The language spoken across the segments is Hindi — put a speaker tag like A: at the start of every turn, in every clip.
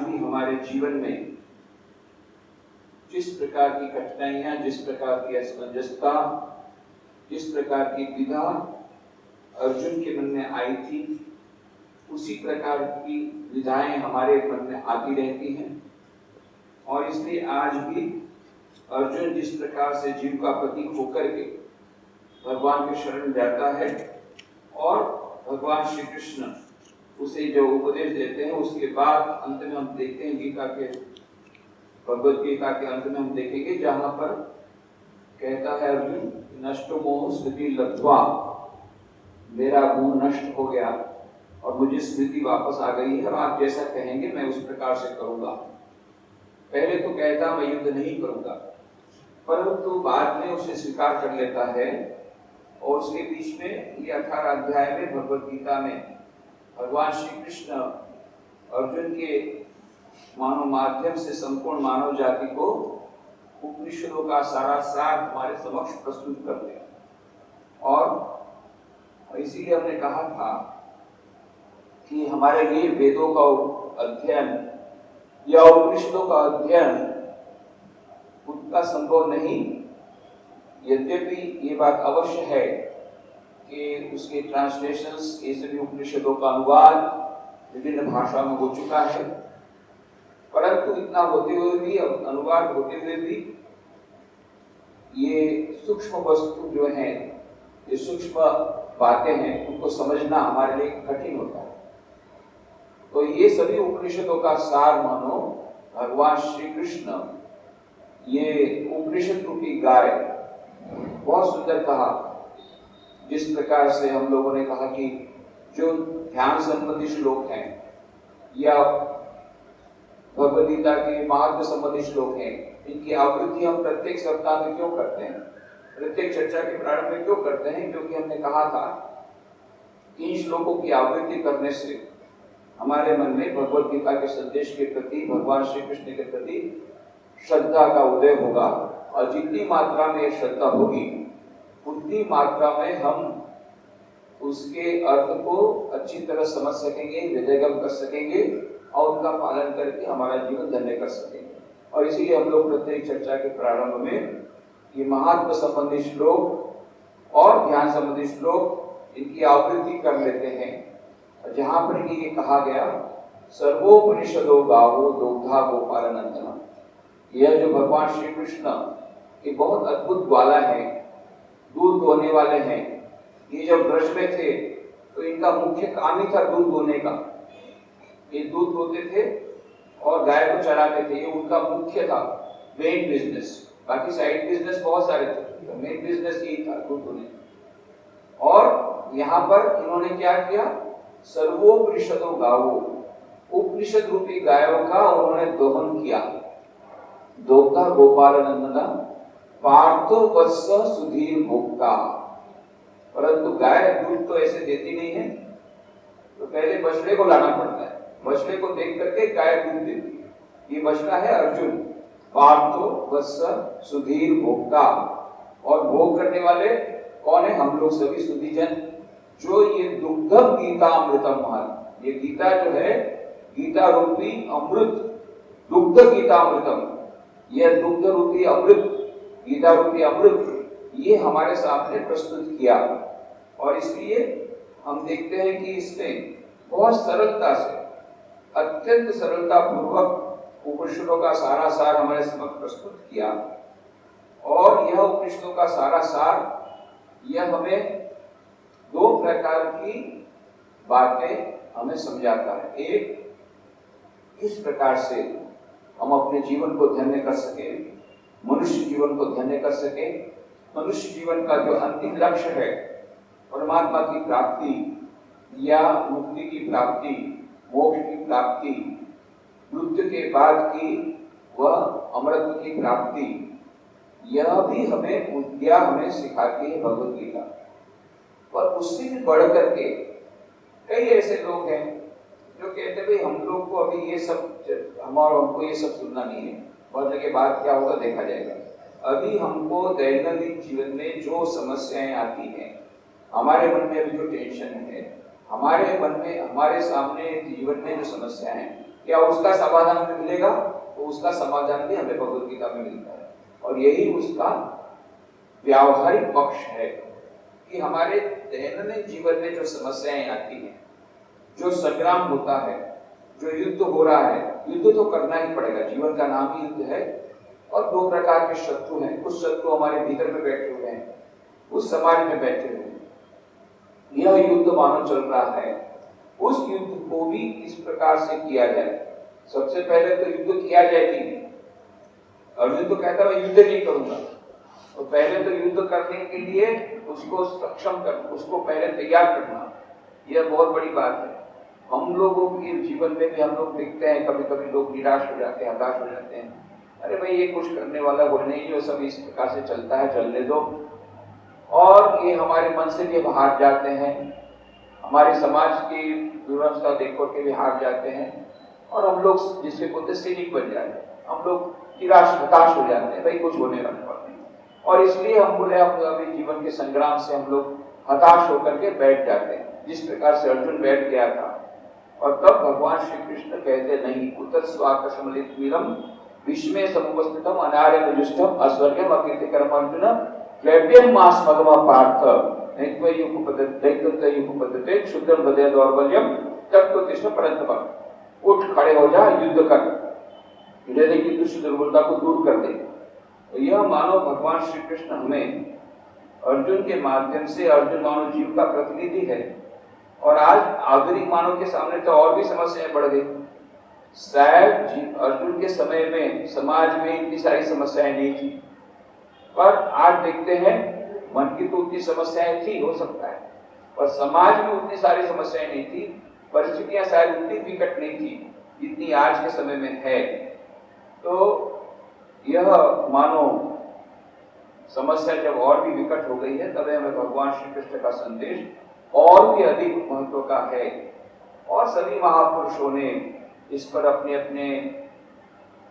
A: भी हमारे जीवन में जिस प्रकार की कठिनाइयां, जिस प्रकार की असमंजसता, जिस प्रकार की द्विधा अर्जुन के मन में आई थी, उसी प्रकार की विधाएं हमारे मन में आती रहती हैं। और इसलिए आज भी अर्जुन जिस प्रकार से जीव का प्रतीक होकर के भगवान के शरण जाता है और भगवान श्री कृष्ण उसे जो उपदेश देते हैं, उसके बाद अंत में हम देखते हैं भगवद गीता के अंत में हम देखेंगे जहां पर कहता है अर्जुन, नष्टो मोह स्मृति लब्ध्वा, मेरा मोह नष्ट हो गया और मुझे स्मृति वापस आ गई है और आप जैसा कहेंगे मैं उस प्रकार से करूंगा। पहले तो कहता मैं युद्ध नहीं करूंगा, परंतु बाद में उसे स्वीकार कर लेता है। और उसके बीच में ये 18 अध्याय में भगवद गीता में भगवान श्री कृष्ण अर्जुन के मानव माध्यम से संपूर्ण मानव जाति को उपनिषदों का सारा सार हमारे समक्ष प्रस्तुत कर दिया। और इसीलिए हमने कहा था कि हमारे लिए वेदों का अध्ययन या उपनिषदों का अध्ययन उतना संभव नहीं। यद्यपि ये बात अवश्य है कि उसके ट्रांसलेशंस, ये सभी उपनिषदों का अनुवाद विभिन्न भाषा में हो चुका है, परंतु इतना होते हुए भी, अनुवाद होते हुए भी ये सूक्ष्म वस्तु जो है, ये सूक्ष्म बातें हैं, उनको समझना हमारे लिए कठिन होता है। तो ये सभी उपनिषदों का सार मानो भगवान श्री कृष्ण ये उपनिषद रूपी गाय, बहुत सुंदर कहा। जिस प्रकार से हम लोगों ने कहा कि जो ध्यान संबंधी श्लोक हैं या भगवद गीता के महात्म्य संबंधी श्लोक हैं, इनकी आवृत्ति हम प्रत्येक सप्ताह में क्यों करते हैं, प्रत्येक चर्चा के प्रारंभ में क्यों करते हैं? क्योंकि हमने कहा था कि इन श्लोकों की आवृत्ति करने से हमारे मन में भगवद गीता के संदेश के प्रति, भगवान श्री कृष्ण के प्रति श्रद्धा का उदय होगा। और जितनी मात्रा में श्रद्धा होगी उतनी मात्रा में हम उसके अर्थ को अच्छी तरह समझ सकेंगे, हृदयगम कर सकेंगे और उनका पालन करके हमारा जीवन धन्य कर सकेंगे। और इसीलिए हम लोग प्रत्येक चर्चा के प्रारंभ में ये महात्म्य संबंधी श्लोक और ध्यान संबंधी श्लोक इनकी आवृत्ति कर लेते हैं। जहां पर ये कहा गया, सर्वोपनिषदो गावो दोग्धा गोपालनंदन, यह जो भगवान श्री कृष्ण ये बहुत अद्भुत ग्वाला है, दूध दोहने वाले हैं। ये जब ब्रज में थे तो इनका मुख्य काम ही था दूध दोहने का। ये दूध दोहते थे और गाय को चराते थे, ये उनका मुख्य था, मेन बिजनेस। बाकी साइड बिजनेस बहुत सारे थे, तो मेन बिजनेस यही था, दूध दोहने। और यहाँ पर इन्होंने क्या किया, सर्वोपनिषदो गावो, उपनिषद रूपी गायों का उन्होंने दोहन किया। दोग्धा गोपालनंदना पार्थो वत्स सुधीर भोक्ता, परंतु गाय दूध तो ऐसे देती नहीं है, तो पहले बछड़े को लाना पड़ता है। बछड़े को देख करके गाय दूध देती है। ये बछड़ा है अर्जुन, पार्थो वत्स सुधीर भोक्ता। और भोग करने वाले कौन है? हम लोग सभी सुधीजन, जो ये दुग्धम गीता अमृतम महत, ये गीता जो है गीता रूपी अमृत, दुग्ध गीता अमृतम, यह दुग्ध रूपी अमृत, गीता रूपी अमृत, ये हमारे सामने प्रस्तुत किया। और इसलिए हम देखते हैं कि इसमें बहुत सरलता से, अत्यंत सरलता पूर्वक उपनिषदों का सारा सार हमारे समक्ष प्रस्तुत किया। और यह उपनिषदों का सारा सार यह हमें दो प्रकार की बातें हमें समझाता है। एक, किस प्रकार से हम अपने जीवन को धन्य कर सके, मनुष्य जीवन को धन्य कर सके। मनुष्य जीवन का जो अंतिम लक्ष्य है, परमात्मा की प्राप्ति या मुक्ति की प्राप्ति, मोक्ष की प्राप्ति, मृत्यु के बाद की वह अमरत्व की प्राप्ति, यह भी हमें विद्या हमें सिखाती है भगवद गीता। पर उससे भी बढ़ करके कई ऐसे लोग हैं जो कहते भाई हम लोग को अभी ये सब, हमको ये सब सुनना नहीं है, मरने के बाद क्या होगा देखा जाएगा। अभी हमको दैनंदिन जीवन में जो समस्याएं आती हैं, हमारे मन में अभी जो टेंशन है, हमारे मन में, हमारे सामने जीवन में जो समस्याएं हैं, क्या उसका समाधान हमें मिलेगा? तो उसका समाधान भी हमें भगवत गीता में मिलता है। और यही उसका व्यावहारिक पक्ष है कि हमारे दैनंदिन जीवन में जो समस्याएं आती हैं, जो संग्राम होता है, जो युद्ध हो रहा है, युद्ध तो करना ही पड़ेगा, जीवन का नाम ही युद्ध है। और दो प्रकार के शत्रु हैं, कुछ शत्रु हमारे भीतर में बैठे हुए हैं, कुछ समाज में बैठे हुए हैं। यह युद्ध मानो चल रहा है, उस युद्ध को भी इस प्रकार से किया जाए। सबसे पहले तो युद्ध किया जाए कि अर्जुन तो कहता मैं युद्ध नहीं करूंगा, तो पहले तो युद्ध करने के लिए उसको सक्षम करना, उसको पहले तैयार करना, यह बहुत बड़ी बात है। हम लोगों के जीवन में भी हम लोग देखते हैं, कभी कभी लोग निराश हो जाते हैं, हताश हो जाते हैं, अरे भाई ये कुछ करने वाला वो नहीं, जो सब इस प्रकार से चलता है चलने दो। और ये हमारे मन से भी बाहर जाते हैं, हमारे समाज की दुर्वस्था देख के भी हार जाते हैं, और हम लोग जिसके बोलते सैनिक बन जाते हैं, हम लोग निराश हताश हो जाते हैं, भाई कुछ होने वाला नहीं। और इसलिए हम बोले हम अभी जीवन के संग्राम से हम लोग हताश होकर के बैठ जाते हैं, जिस प्रकार से अर्जुन बैठ गया था। और तब भगवान श्री कृष्ण कहते नहीं, कुतः स्वाकशमलितमीरम विश्वे समुपस्थितम अनार्यजुष्टम अस्वर्गम अकीर्तिकरम अर्जुन क्लैप्यम मास भगवा पार्थ नैत्वयुपपद्धते क्षुद्रम हृदय दौर्बल्यम तत्त्वतिष्ठ परंतप। उठ खड़े हो जा, युद्ध कर, हृदय की दुष्ट दुर्बलता को दूर कर दे। तो यह मानो भगवान श्री कृष्ण हमें अर्जुन के माध्यम से, अर्जुन मानो जीव का प्रतिनिधि है। और आज आधुनिक मानव के सामने तो और भी समस्याएं बढ़ गई। शायद अर्जुन के समय में समाज में इतनी सारी समस्याएं नहीं थी, पर आज देखते हैं मन की तो उतनी समस्याएं थी, हो सकता है, पर समाज में उतनी सारी समस्याएं नहीं थी, परिस्थितियां शायद उतनी विकट नहीं थी जितनी आज के समय में है। तो यह मानो समस्या जब और भी विकट हो गई है, तब हमें भगवान श्री कृष्ण का संदेश और भी अधिक महत्व का है। और सभी महापुरुषों ने इस पर अपने अपने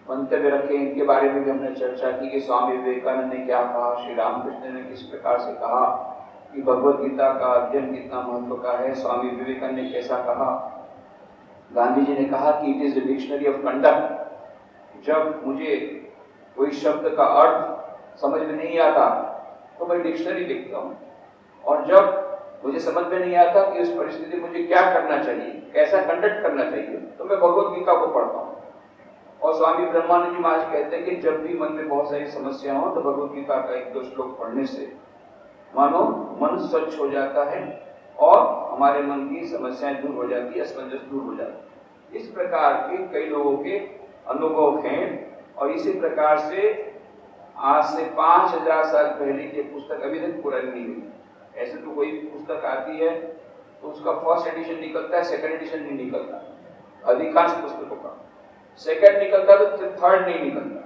A: मंतव्य रखे, इनके बारे में भी हमने चर्चा की कि स्वामी विवेकानंद ने क्या कहा, श्री रामकृष्ण ने किस प्रकार से कहा कि भगवत गीता का अध्ययन कितना महत्व का है, स्वामी विवेकानंद ने कैसा कहा, गांधी जी ने कहा कि it is the dictionary of conduct. जब मुझे कोई शब्द का अर्थ समझ में नहीं आता तो मैं डिक्शनरी लिखता हूँ, और जब मुझे समझ में नहीं आता कि उस परिस्थिति में मुझे क्या करना चाहिए, कैसा कंडक्ट करना चाहिए, तो मैं भगवत गीता को पढ़ता हूँ। और स्वामी ब्रह्मानंद जी महाराज कहते हैं कि जब भी मन में बहुत सारी समस्या हो तो भगवत गीता का एक दो श्लोक पढ़ने से मानो मन स्वच्छ हो जाता है और हमारे मन की समस्याएं दूर हो जाती है, असमंजस दूर हो जाती है। इस प्रकार के कई लोगों के अनुभव हैं। और इसी प्रकार से आज से 5000 साल पहले की पुस्तक अभी तक पूरा नहीं हुई। ऐसे तो कोई पुस्तक आती है तो उसका फर्स्ट एडिशन निकलता है, सेकंड एडिशन नहीं निकलता, अधिकांश पुस्तकों का सेकंड निकलता तो थर्ड नहीं निकलता।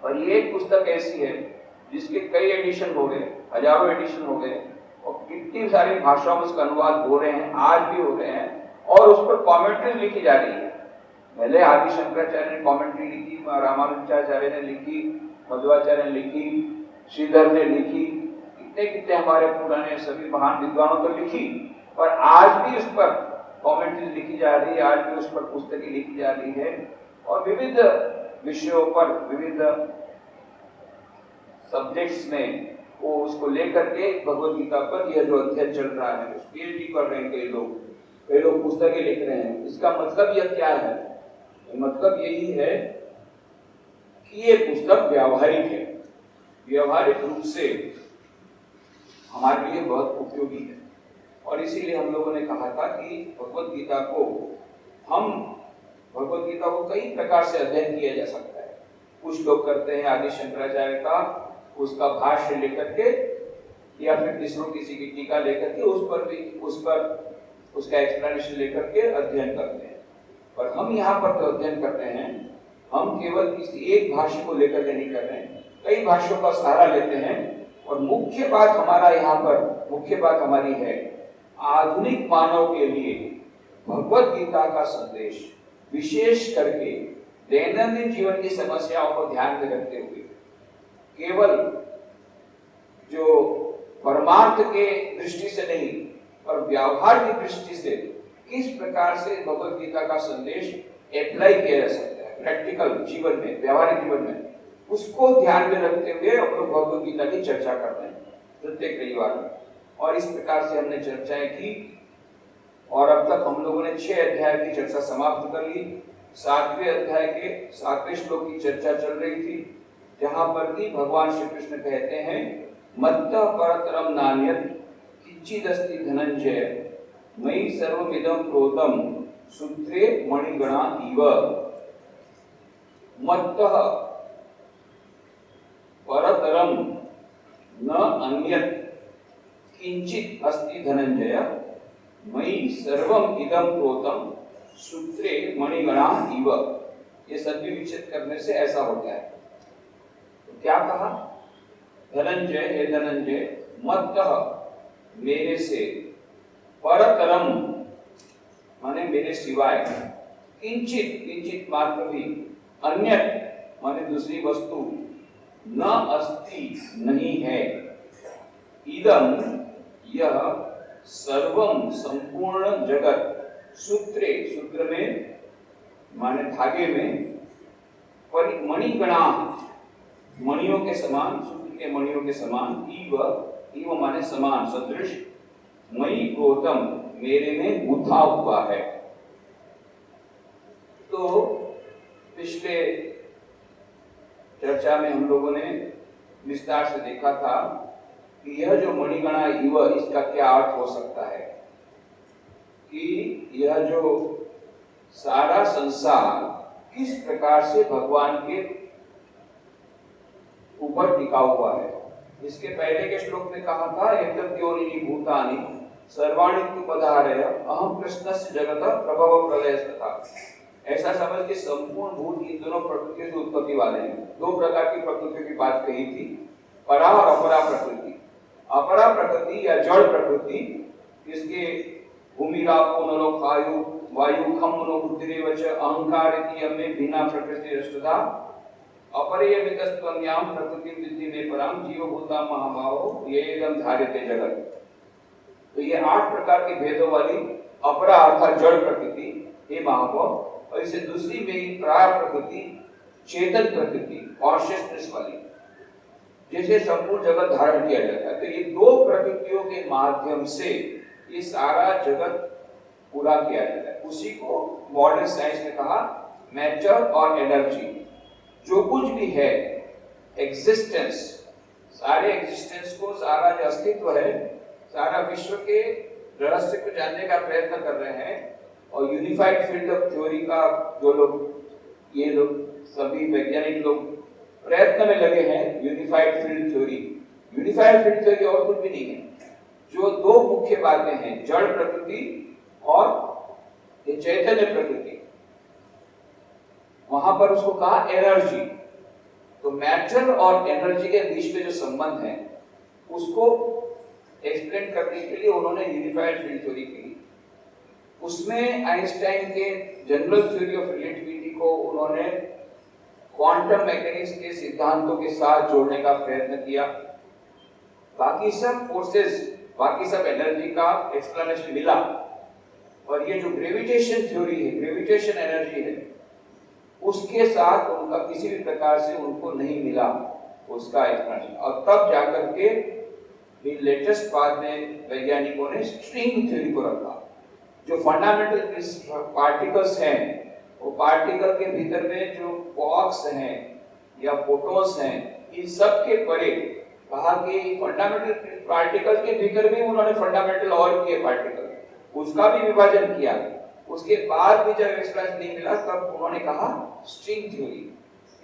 A: और ये एक पुस्तक ऐसी है जिसके कई एडिशन हो गए, हजारों एडिशन हो गए, और कितनी सारी भाषाओं में उसका अनुवाद हो रहे हैं, आज भी हो रहे हैं, और उस पर कॉमेंट्री लिखी जा रही है। पहले आदि शंकराचार्य ने कॉमेंट्री लिखी, रामानुजाचार्य ने लिखी, मध्वाचार्य ने लिखी, श्रीधर ने लिखी, कितने हमारे पुराने सभी महान विद्वानों तो लिखी, पर आज भी उस पर कॉमेंट्री लिखी जा रही है, आज भी उस पर पुस्तकें लिखी जा रही है, और विविध विषयों पर, विविध सब्जेक्ट्स में वो उसको लेकर के भगवत गीता पर यह जो अध्ययन चल रहा है, उस पीएचडी कर रहे हैं कई लोग पुस्तकें लिख रहे हैं। इसका मतलब यह क्या है? मतलब यही है कि ये पुस्तक व्यावहारिक है, व्यावहारिक रूप से हमारे लिए बहुत उपयोगी है। और इसीलिए हम लोगों ने कहा था कि भगवत गीता को कई प्रकार से अध्ययन किया जा सकता है। कुछ लोग करते हैं आदि शंकराचार्य का उसका भाष्य लेकर के, या फिर किसी की टीका लेकर के उस पर उसका एक्सप्लेनेशन लेकर के अध्ययन करते हैं। पर हम यहाँ पर तो अध्ययन करते हैं, हम केवल किसी एक भाष्य को लेकर के नहीं कर रहे हैं, कई भाष्यों का सहारा लेते हैं। और मुख्य बात हमारी है आधुनिक मानव के लिए भगवत गीता का संदेश, विशेष करके दैनंदिन जीवन की समस्याओं को ध्यान में रखते हुए, केवल जो परमार्थ के दृष्टि से नहीं पर व्यवहार की दृष्टि से किस प्रकार से भगवत गीता का संदेश अप्लाई किया जा सकता है प्रैक्टिकल जीवन में, व्यवहारिक जीवन में, उसको ध्यान में रखते हुए हम लोग भगवद गीता की चर्चा कर रहे हैं प्रत्येक रविवार में। और इस प्रकार से हमने चर्चाएं की और अब तक हम लोगों ने 6 अध्याय की चर्चा समाप्त कर ली। 7वें अध्याय के 7वें श्लोक की चर्चा चल रही थी, जहां पर कि भगवान श्री कृष्ण कहते हैं मत्तः परतरम नान्यत् किंचिदस्ति धनंजय मयि सर्वमिदं प्रोतं सूत्रे मणिगणा इव। मत्तः परतरम न अन्यत् किंचित अस्ति धनंजय मयि सर्वम इदं प्रोतं सूत्रे मणिगणा इव। ये सभी विच्छेद करने से ऐसा होता है। तो क्या कहा? धनंजय, हे धनंजय, मत्तः मेरे से, परतरम माने मेरे सिवाय, किंचित किंचित मात्र भी, अन्यत माने दूसरी वस्तु, न अस्ति नहीं है, इदम यह, सर्वम संपूर्ण जगत, सूत्रे सूत्र में माने धागे में, मणिगणा मणियों के समान, सूत्र के मणियों के समान, इव माने समान, सदृश, मयि प्रोतम मेरे में गुथा हुआ है। तो पिछले चर्चा में हम लोगों ने विस्तार से देखा था कि यह जो मणिगणा इव, इसका क्या अर्थ हो सकता है कि यह जो सारा संसार किस प्रकार से भगवान के ऊपर टिका हुआ है। इसके पहले के श्लोक में कहा था एतद्योनिनि भूतानि सर्वाणि उपधारय अहम कृष्णस्य जगतः प्रभव प्रलयस्तथा। ऐसा समझ के संपूर्ण भूत इन दोनों प्रकृतियों से उत्पत्ति वाले हैं। 2 प्रकार की प्रकृतियों की बात कही थी, परा और अपरा प्रकृति। अपरा प्रकृति या जड़ प्रकृति, इसके भूमि रापो नलो वायु वायु खम मनो बुद्धिरेव च अहंकार इति यमे बिना प्रकृति रष्टता अपरियमितस्त्वन्याम प्रकृति विद्धि में पराम जीव भूता महाभावो ये एकदम धार्यते जगत। तो ये 8 प्रकार के भेदों वाली अपरा अर्थात जड़ प्रकृति, हे महाभाव, और इसे दूसरी में प्राण प्रकृति, चेतन प्रकृति, कॉन्शियसनेस वाली, जैसे संपूर्ण जगत धारण किया जाता है। तो ये 2 प्रकृतियों के माध्यम से ये सारा जगत पूरा किया जाता है। उसी को मॉडर्न साइंस में कहा मैटर और एनर्जी। जो कुछ भी है एग्जिस्टेंस, सारे एग्जिस्टेंस को, सारा जो अस्तित्व है, सारा विश्व के रहस्य को जानने का प्रयत्न कर रहे हैं। और यूनिफाइड फील्ड ऑफ थ्योरी का जो लोग, ये लोग सभी वैज्ञानिक लोग प्रयत्न में लगे हैं, unified field theory. Unified field theory और कुछ भी नहीं है। जो 2 मुख्य बातें हैं, जड़ प्रकृति और ये चैतन्य प्रकृति, वहां पर उसको कहा एनर्जी। तो मैटर और एनर्जी के बीच में जो संबंध है उसको एक्सप्लेन करने के लिए उन्होंने यूनिफाइड फील्ड थ्योरी की। उसमें आइंस्टाइन के जनरल थ्योरी ऑफ रिलेटिविटी को उन्होंने क्वांटम मैकेनिक्स के सिद्धांतों के साथ जोड़ने का प्रयत्न किया। बाकी सब फोर्सेस, बाकी सब एनर्जी का एक्सप्लेनेशन मिला, और ये जो ग्रेविटेशन थ्योरी है, ग्रेविटेशन एनर्जी है, उसके साथ उनका किसी भी प्रकार से उनको नहीं मिला उसका एक्सप्लेनेशन। और तब जाकर के लेटेस्ट बाद में वैज्ञानिकों ने स्ट्रिंग थ्योरी को रखा। जो फंडामेंटल पार्टिकल्स हैं, वो पार्टिकल के भीतर में जो क्वार्क्स हैं या फोटॉन्स हैं, इन सब के परे कहा कि फंडामेंटल पार्टिकल के भीतर भी उन्होंने फंडामेंटल और किए पार्टिकल, उसका भी विभाजन किया। उसके बाद भी जब एक्सप्लेनेशन नहीं मिला तब उन्होंने कहा स्ट्रिंग थ्योरी।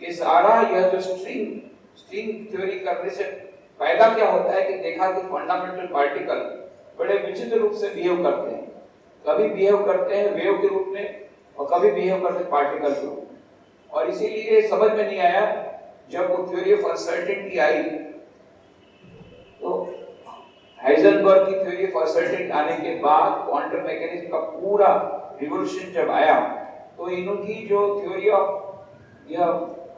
A: ये सारा यह जो स्ट्रिंग थ्योरी करने से फायदा क्या होता है कि देखा कि फंडामेंटल पार्टिकल बड़े विचित्र रूप से बिहेव करते हैं। कभी बिहेव करते हैं वेव के रूप में और कभी बिहेव करते हैं पार्टिकल के रूप में। और इसीलिए समझ में नहीं आया, जब वो थ्योरी ऑफ अनसर्टेनिटी आई तो हाइजेनबर्ग की थ्योरी ऑफ अनसर्टेनिटी आने के बाद क्वांटम मैकेनिक्स का पूरा रिवोल्यूशन जब आया, तो इनकी जो थ्योरी ऑफ यह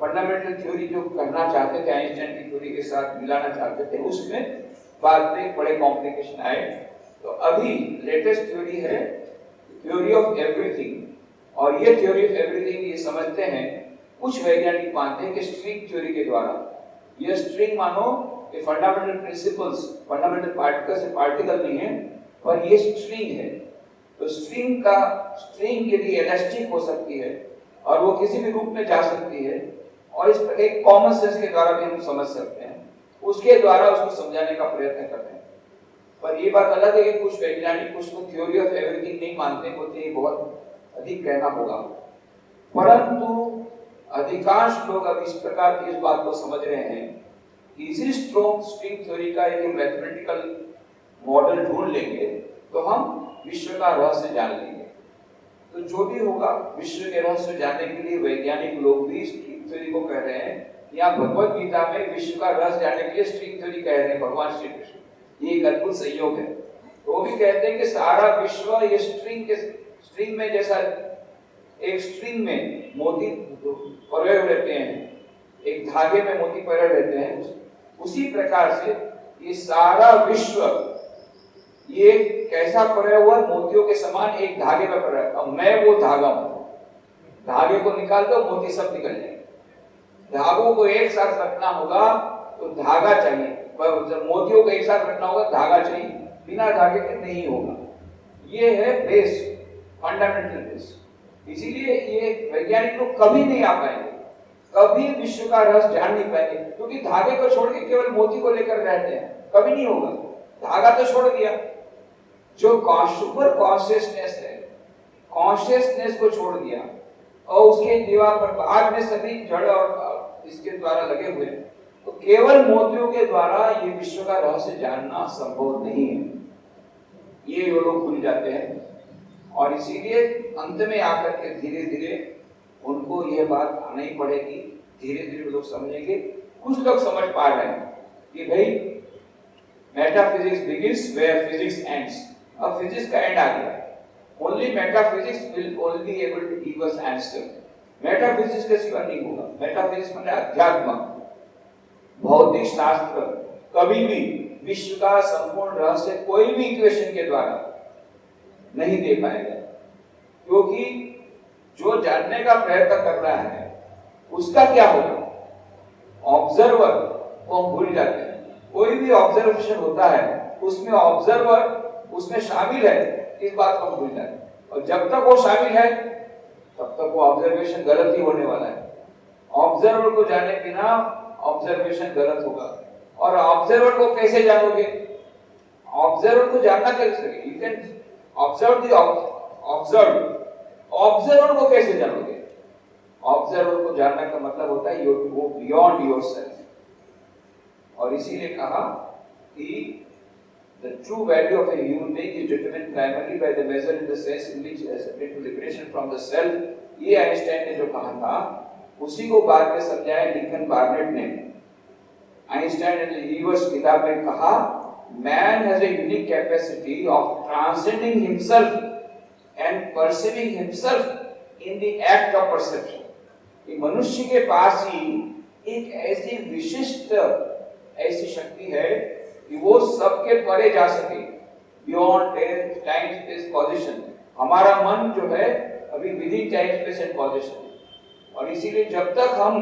A: फंडामेंटल थ्योरी जो करना चाहते थे, आइंस्टाइन की थ्योरी के साथ मिलाना चाहते थे, उसमें बाद में बड़े कॉम्प्लिकेशन आए। तो अभी लेटेस्ट थ्योरी है थ्योरी ऑफ एवरीथिंग, और ये थ्योरी ऑफ एवरीथिंग ये समझते हैं, कुछ वैज्ञानिक मानते हैं कि स्ट्रिंग थ्योरी के द्वारा, ये स्ट्रिंग मानो ये फंडामेंटल प्रिंसिपल्स, फंडामेंटल पार्टिकल्स से पार्टिकल नहीं है, पर ये स्ट्रिंग है। तो स्ट्रिंग यदि इलास्टिक हो सकती है और वो किसी भी रूप में जा सकती है, और इस एक कॉमन सेंस के द्वारा भी हम समझ सकते हैं, उसके द्वारा उसको समझाने का प्रयत्न करते हैं। पर ये बात अलग है कि कुछ वैज्ञानिक उसको थ्योरी ऑफ एवरीथिंग नहीं मानते, बोलते ये बहुत अधिक कहना होगा। परंतु अधिकांश लोग अब इस प्रकार की इस बात को समझ रहे हैं कि इसी स्ट्रिंग थ्योरी का एक मैथमेटिकल मॉडल ढूंढ लेंगे तो हम विश्व का रहस्य जान लेंगे। तो जो भी होगा, विश्व के रहस्य जानने के लिए वैज्ञानिक लोग भी स्ट्रिंग थ्योरी को कह रहे हैं, या भगवत गीता में विश्व का रहस्य जानने के लिए स्ट्रिंग थ्योरी कह रहे हैं भगवान श्री कृष्ण। ये एक अद्भुत संयोग है। तो वो भी कहते हैं कि सारा विश्व ये स्ट्रिंग में, जैसा एक स्ट्रिंग में मोती परोए रहते हैं, एक धागे में मोती परोए रहते हैं, उसी प्रकार से ये सारा विश्व ये कैसा परोया हुआ, मोतियों के समान एक धागे में परोया है। अब मैं वो धागा हूं, धागे को निकाल दो मोती सब निकल जाएंगे। धागों को एक साथ रखना होगा तो धागा चाहिए, मोतियों को एक साथ रखना होगा धागा चाहिए, बिना धागे के नहीं होगा। ये है बेस, फंडामेंटल बेस। इसीलिए ये वैज्ञानिक लोग कभी नहीं आ पाएंगे, कभी विश्व का रहस्य जान नहीं पाएंगे, क्योंकि धागे को छोड़ के केवल मोती को लेकर रहते हैं, कभी नहीं होगा। धागा तो छोड़ दिया, जो सुपर कॉन्शियसनेस है, कॉन्शियसनेस को छोड़ दिया, और उसके दीवार पर बाद में सभी जड़ और इसके द्वारा लगे हुए हैं, तो केवल मोतियों के द्वारा ये विश्व का रहस्य जानना संभव नहीं है। ये लोग भूल जाते हैं, और इसीलिए अंत में आकर के धीरे धीरे उनको यह बात आनी पड़ेगी, धीरे धीरे लोग समझेंगे। कुछ लोग समझ पा रहे हैं कि भाई metaphysics begins where physics ends. अब फिजिक्स का एंड आ गया, only metaphysics will only be able to give us answer. Metaphysics के सिवा नहीं होगा। मेटाफिजिक्स माने अध्यात्म, भौतिक शास्त्र कभी भी विश्व का संपूर्ण रहस्य कोई भी इक्वेशन के द्वारा नहीं दे पाएगा, क्योंकि जो जानने का प्रयत्न कर रहा है उसका क्या होगा, ऑब्जर्वर को हम भूल जाते हैं। कोई भी ऑब्जर्वेशन होता है उसमें ऑब्जर्वर उसमें शामिल है, इस बात को हम भूल जाते हैं। और जब तक वो शामिल है तब तक वो ऑब्जर्वेशन गलत ही होने वाला है। ऑब्जर्वर को जाने बिना ऑब्जर्वेशन गलत होगा। और ऑब्जर्वर को कैसे जानोगे, ऑब्जर्वर को जानना कैसे, you can observe the observe. Observer को कैसे जानोगे, ऑब्जर्वर को जानने का मतलब होता है यू गो बियॉन्ड योरसेल्फ। और इसीलिए कहा कि the true value of a human being is determined primarily by the measure in the sense in which as a liberation from the self। ये आइंस्टाइन ने जो कहा था उसी को बाद में समझाया लिंकन बार्नेट ने। आइंस्टाइन ने यूनिवर्स किताब में कहा, man has a unique capacity of transcending himself and perceiving himself in the act of perception। कि मनुष्य के पास ही एक ऐसी विशिष्ट ऐसी शक्ति है कि वो सबके परे जा सके, बियॉन्ड टाइम स्पेस पोजीशन। हमारा मन जो है अभी within time space and position, और इसीलिए जब तक हम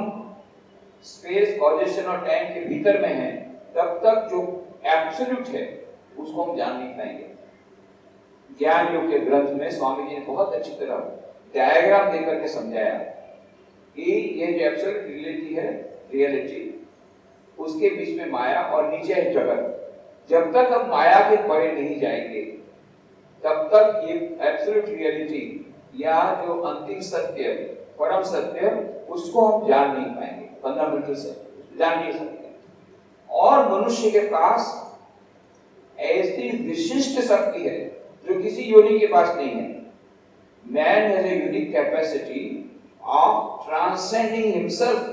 A: स्पेस पोजीशन और टाइम के भीतर में हैं तब तक जो एब्सोल्यूट है उसको हम जान नहीं पाएंगे। ज्ञान योग के ग्रंथ में स्वामी जी ने बहुत अच्छी तरह डायग्राम देकर के समझाया कि ये जो एब्सोल्यूट रियलिटी है, रियलिटी, उसके बीच में माया और नीचे है जगत। जब तक हम माया के परे नहीं जाएंगे तब तक ये एब्सोल्यूट रियलिटी या जो अंतिम सत्य, परम सत्य, उसको हम जान नहीं पाएंगे, फंडामेंटल सत्य जान नहीं सकते। और मनुष्य के पास ऐसी विशिष्ट शक्ति है जो किसी योनि के पास नहीं है। Man has a unique capacity of transcending himself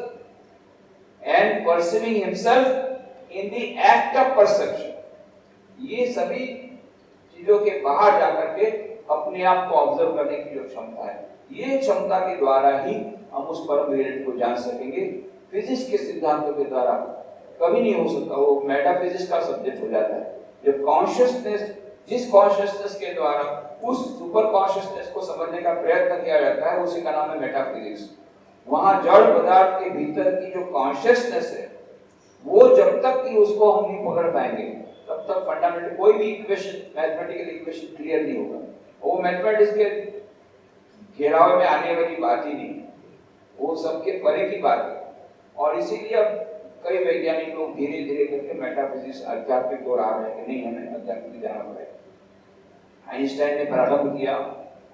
A: and perceiving himself in the act of perception। ये सभी चीजों के बाहर जाकर के अपने आप को ऑब्जर्व करने की जो क्षमता है, ये क्षमता के द्वारा ही हम उस परम रियलिटी को जान सकेंगे। फिजिक्स के सिद्धांतों के द्वारा कभी नहीं हो सकता। वो मेटाफिजिक्स का सब्जेक्ट हो जाता है। जब कॉन्शियसनेस जिस कॉन्शियसनेस के द्वारा उस सुपर कॉन्शियसनेस को समझने का प्रयत्न किया जाता है, उसी का नाम है मेटाफिजिक्स। वहां जड़ पदार्थ के भीतर की जो कॉन्शियसनेस है, वो जब तक कि उसको हम नहीं पकड़ पाएंगे, तब तक फंडामेंटल कोई भी इक्वेशन, मैथमेटिकल इक्वेशन क्लियर नहीं होगा। वो मैथमेटिक्स के घेराव में आने वाली बात ही नहीं, वो सबके परे की बात है। और इसीलिए अब कई वैज्ञानिक लोग धीरे धीरे करके मेटाफिजिक्स, आध्यात्मिक ओर आ रहे हैं कि नहीं, हमें आध्यात्मिक जाना पड़ेगा। आइंस्टाइन ने प्रारंभ किया,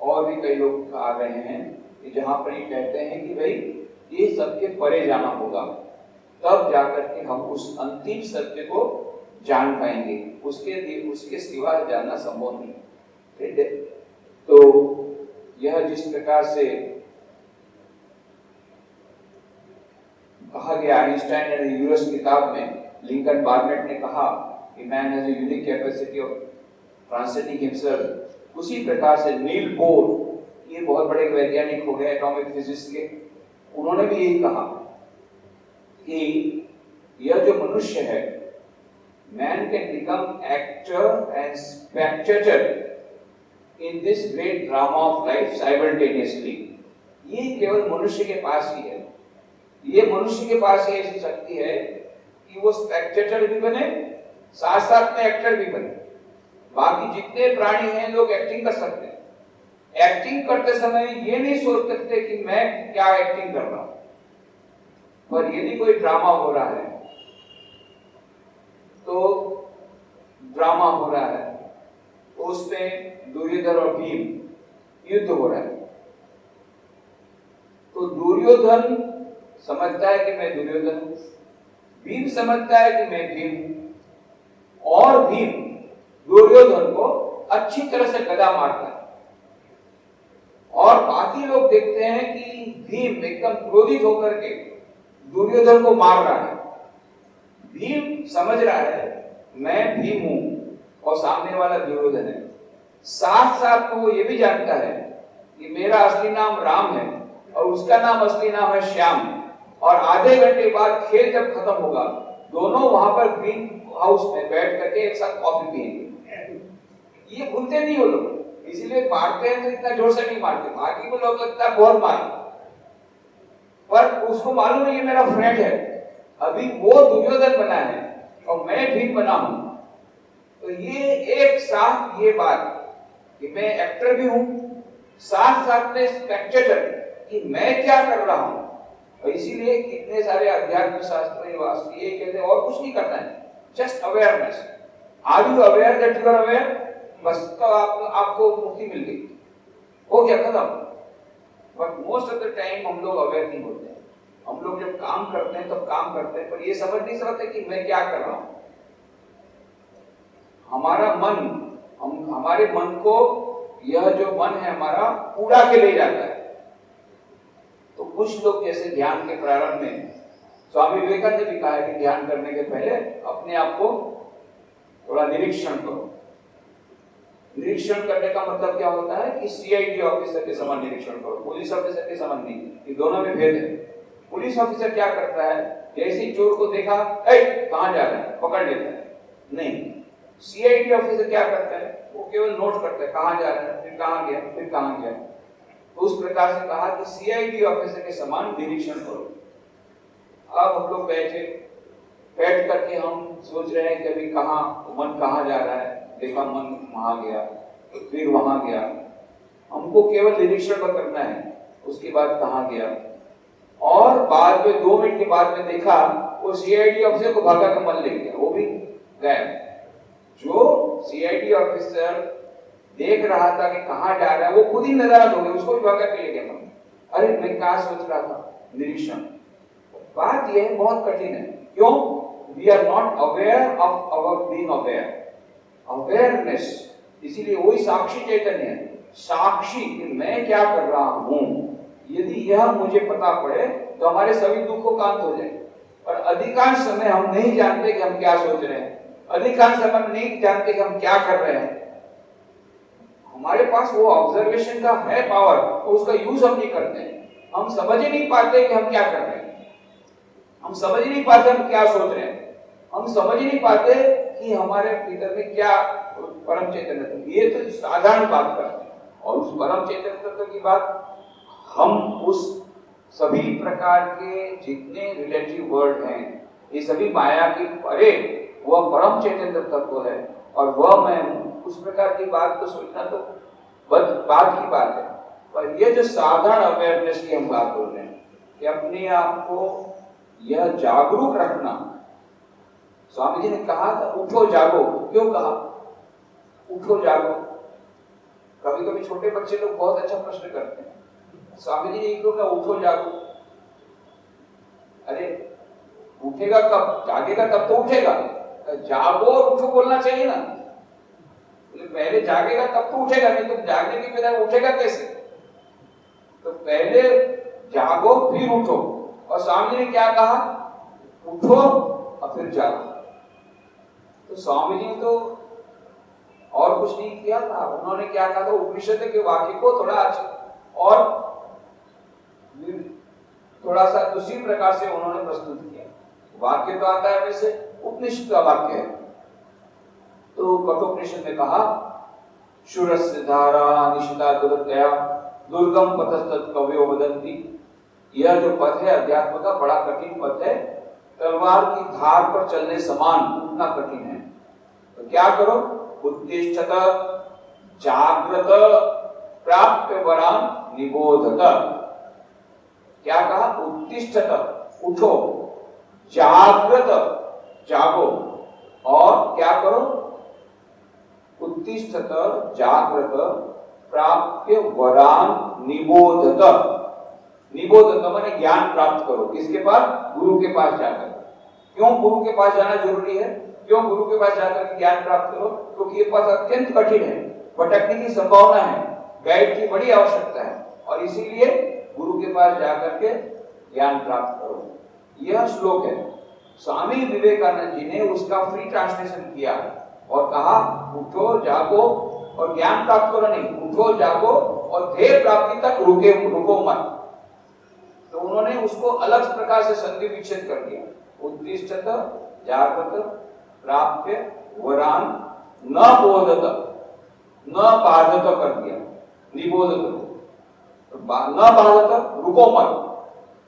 A: और भी कई लोग आ रहे हैं कि जहां पर ये कहते हैं कि भाई ये सबके परे जाना होगा, तब जाकर के हम उस अंतिम सत्य को जान पाएंगे। उसके सिवा जानना संभव नहीं। ठीक है, तो यह जिस प्रकार से कहा गया आइंस्टाइन ने यूएस किताब में, लिंकन बार्नेट ने कहा कि man has a unique capacity of transcending himself, उसी प्रकार से नील बोर, ये बहुत बड़े वैज्ञानिक हो गए एटॉमिक फिजिक्स के, उन्होंने भी यही कहा कि यह जो मनुष्य है, man can become actor and Spectator in this great drama of life simultaneously. ये केवल मनुष्य के पास ही है, ये मनुष्य के पास ही ऐसी शक्ति है कि वो स्पेक्टेटर भी बने, साथ साथ में एक्टर भी बने। बाकी जितने प्राणी हैं लोग एक्टिंग कर सकते हैं, एक्टिंग करते समय ये नहीं सोच सकते कि मैं क्या एक्टिंग कर रहा हूं, पर यदि कोई ड्रामा हो रहा है तो ड्रामा हो रहा है, तो उसमें दुर्योधन और भीम युद्ध हो रहा है, तो दुर्योधन समझता है कि मैं दुर्योधन हूं, भीम समझता है कि मैं भीम हूं, और भीम दुर्योधन को अच्छी तरह से गदा मारता है, और बाकी लोग देखते हैं कि भीम एकदम क्रोधित होकर के दुर्योधन को मार रहा है। भीम समझ रहा है मैं भीम हूं और सामने वाला दुर्योधन है, साथ साथ में वो ये भी जानता है कि मेरा असली नाम राम है और उसका नाम असली नाम है श्याम, और आधे घंटे बाद खेल जब खत्म होगा, दोनों वहां पर ग्रीन हाउस में बैठ करके एक साथ कॉफी पिएंगे। ये भूलते नहीं वो लोग, इसीलिए मारते हैं तो इतना जोर से नहीं मारते, बाकी को लोग लगता है बहुत मार, पर उसको मालूम है ये मेरा फ्रेंड है, अभी वो दुर्योधन बना है और मैं भीम बना हूं। तो ये एक साथ ये बात कि मैं एक्टर भी हूं, साथ साथ में स्पेक्टेटर कि मैं क्या कर रहा हूं, और इसीलिए इतने सारे अध्यात्म शास्त्र ये कहते हैं और कुछ नहीं करना है, just awareness. Are you aware that you are aware, बस तो आपको मुक्ति मिल गई, हो गया खत्म। But most of the time हम लोग अवेयर नहीं होते, हम लोग जब काम करते हैं तब काम करते हैं, पर ये समझ नहीं सकते कि मैं क्या कर रहा हूं। हमारा मन, हमारे मन को, यह जो मन है हमारा उड़ा के ले जाता है। तो कुछ लोग जैसे ध्यान के प्रारंभ में, स्वामी विवेकानंद ने भी कहा है कि ध्यान करने के पहले अपने आप को थोड़ा निरीक्षण करो। निरीक्षण करने का मतलब क्या होता है कि सीआईडी ऑफिसर के समान निरीक्षण करो, पुलिस ऑफिसर के समान नहीं, ये दोनों में भेद है। पुलिस ऑफिसर क्या करता है, जैसे ही चोर को देखा, कहां जा रहा है, पकड़ लेता है, नहीं। सीआईडी ऑफिसर क्या करता है, वो केवल नोट करता है कहां जा रहा है, फिर कहां गया, फिर कहां गया। तो उस प्रकार से कहा कि सीआईडी ऑफिसर के समान निरीक्षण करो। अब हम लोग बैठ करके हम सोच रहे हैं कि अभी कहां मन कहां जा रहा है, देखा मन वहां गया, फिर वहां गया, हमको केवल निरीक्षण करना है, उसके बाद कहां गया, और बाद में 2 मिनट के बाद में देखा वो सीआईडी ऑफिसर को भागा के मन ले गया, वो भी गायब। जो सीआईडी ऑफिसर देख रहा था कि कहां जा रहा है, वो खुद ही नदारद हो गया, उसको भी भागा के ले गया मन। अरे मैं क्या सोच रहा था, निरीक्षण। बात यह बहुत कठिन है, क्यों? We are not aware of our being aware, awareness. इसीलिए वही साक्षी चैतन्य है, साक्षी कि मैं क्या कर रहा हूं। यदि यह मुझे पता पड़े तो हमारे सभी दुखों का अंत हो जाए। और अधिकांश समय हम नहीं जानते कि हम क्या सोच रहे हैं, अधिकांश समय हम नहीं जानते कि हम क्या कर रहे हैं। हमारे पास वो ऑब्जर्वेशन का है पावर, तो उसका यूज हम नहीं करते हैं। हम समझ ही नहीं पाते कि हम क्या कर रहे हैं, हम समझ ही नहीं पाते हम क्या सोच रहे हैं, हम समझ ही नहीं पाते कि हमारे भीतर में क्या परम चैतन्य तत्व, ये तो साधारण बात करते हैं। और उस परम चैतन्य तत्व की बात हम उस सभी प्रकार के जितने रिलेटिव वर्ड हैं, ये सभी माया की परे वह परम चैतन्य तत्व है और वह मैं हूं, उस प्रकार की बात तो सोचना तो बात की बात है। पर ये जो साधारण अवेयरनेस की हम बात बोल रहे हैं कि अपने आप को यह जागरूक रखना, स्वामी जी ने कहा था उठो जागो। क्यों कहा उठो जागो? कभी कभी छोटे बच्चे लोग बहुत अच्छा प्रश्न करते हैं, स्वामी जी ने क्यों कहा उठो जागो? अरे उठेगा कब? जागेगा तब तो उठेगा। जागो और उठो बोलना चाहिए ना, पहले जागेगा तब तो उठेगा, नहीं तो जागने के बिना उठेगा कैसे? तो पहले जागो फिर उठो। और स्वामी जी ने क्या कहा? उठो और फिर जागो। तो स्वामी जी ने तो और कुछ नहीं किया था, उन्होंने क्या कहा था? उपनिषद के वाक्य को थोड़ा सा दूसरी प्रकार से उन्होंने प्रस्तुत किया। वाक्य तो आता है वैसे उपनिषद का वाक्य है। तो कठोपनिषद ने कहा शूरस्य धारा निशिता दुर्गया दुर्गम पथस्तत् कवयो वदन्ति, यह जो पथ है अध्यात्म का बड़ा कठिन पथ है, तलवार की धार पर चलने समान उतना कठिन है। तो क्या करो? उत्तिष्ठत जाग्रत प्राप्य वरान निबोधत। क्या कहा? उत्तिष्ठत उठो, जाग्रत जागो, और क्या करो? उत्तिष्ठत जाग्रत प्राप्य वरान निबोधत। निबोधत माने ज्ञान प्राप्त करो। किसके पास? गुरु के पास जाकर। क्यों गुरु के पास जाना जरूरी है? क्यों गुरु के पास जाकर ज्ञान प्राप्त करो? क्योंकि ये पथ अत्यंत कठिन है, भटकने की संभावना है, गाइड की बड़ी आवश्यकता है, और इसीलिए गुरु के पास जाकर के ज्ञान प्राप्त करो। यह श्लोक है, स्वामी विवेकानंद जी ने उसका फ्री ट्रांसलेशन किया और कहा उठो जागो और ज्ञान प्राप्त करो नहीं, उठो जागो और ध्येय प्राप्ति तक रुको मत। तो उन्होंने उसको अलग प्रकार से संधि विच्छेद कर दिया। उत्तिष्ठत जागृत प्राप्य वरान न बोधत, न बाधत कर दिया, निबोधत, न बाधत, रुको मत।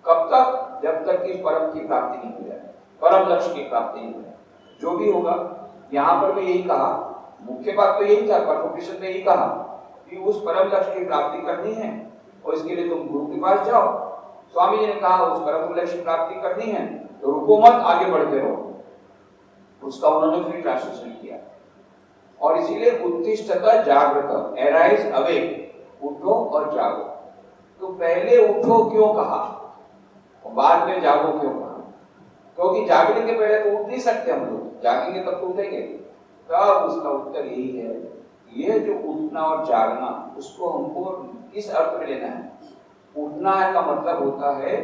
A: कब तक? जब तक कि परम की प्राप्ति नहीं हो जाए, परम लक्ष्य की प्राप्ति नहीं हो जाए। जो भी होगा, यहाँ पर भी यही कहा, मुख्य बात तो यही था, कठोपनिषद ने यही कहा कि उस परम लक्ष्य की प्राप्ति करनी है और इसके लिए तुम गुरु के पास जाओ। स्वामी जी ने कहा उस परम लक्ष्य की प्राप्ति करनी है तो रुको मत, आगे बढ़ते रहो। उसका उन्होंने फ्री ट्रांसलेशन किया। और इसीलिए उत्तिष्ठत जागृत, एराइज अवेक, उठो और जागो। तो पहले उठो क्यों कहा और बाद में जागो क्यों कहा? क्योंकि जागने के पहले तो उठ नहीं सकते हम लोग, जागेंगे तब तो उठेंगे। तब उसका उत्तर यही है, ये जो उठना और जागना, उसको हमको किस अर्थ में लेना है? उठना का मतलब होता है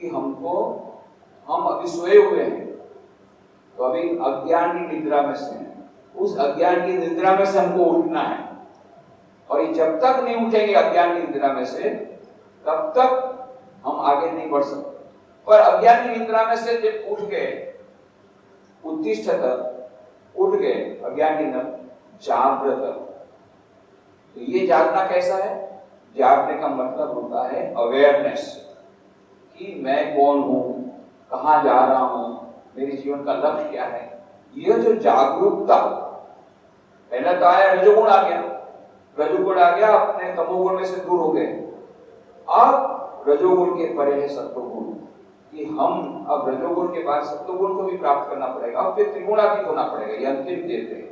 A: कि हम अभी सोए हुए हैं, तो अभी अज्ञान की निद्रा में से हैं, उस अज्ञान की निद्रा में से हमको उठना है। और ये जब तक नहीं उठेंगे अज्ञान की निद्रा में से, तब तक हम आगे नहीं बढ़ सकते। पर अज्ञान की निद्रा में से जब उठ गए, उत्तिष्ठत उठ गए, अज्ञान की निद्रा, जागृत। तो ये जागना कैसा है? जागने का मतलब होता है अवेयरनेस, कि मैं कौन हूं, कहां जा रहा हूं, मेरे जीवन का लक्ष्य क्या है। यह जो जागरूकता, पहला तो आया रजोगुण आ गया, रजोगुण आ गया, अपने तमोगुण में से दूर हो गए। अब रजोगुण के परे है सत्वगुण, कि हम अब रजोगुण के बाद सत्वगुण को भी प्राप्त करना पड़ेगा, और फिर त्रिगुणातीत होना पड़ेगा, ये अंतिम देव है।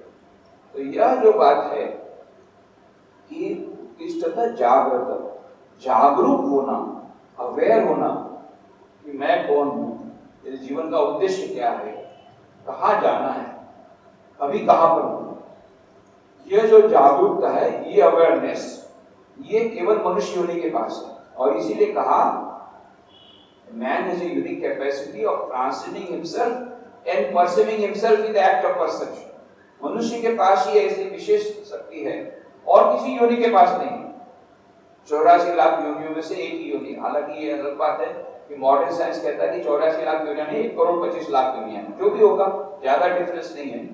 A: तो यह जो बात है कि उत्तिष्ठत जागृत, जागरूक होना, अवेयर होना कि मैं कौन हूं, मेरे जीवन का उद्देश्य क्या है, कहां जाना है, अभी कहां पर हूं। यह जो जागरूकता है, ये अवेयरनेस, ये केवल मनुष्य योनि के पास है। और इसीलिए कहा man has a unique capacity of transcending himself and perceiving himself in the act of perception. मनुष्य के पास ही ऐसी विशेष शक्ति है और किसी योनि के पास नहीं। 84 लाख योनियों में से एक ही योनि, हालांकि ये अलग बात है कि मॉडर्न साइंस कहता है कि 84 लाख योनियां नहीं, 1 करोड़ 25 लाख योनियां हैं। जो भी होगा, ज्यादा डिफरेंस नहीं है।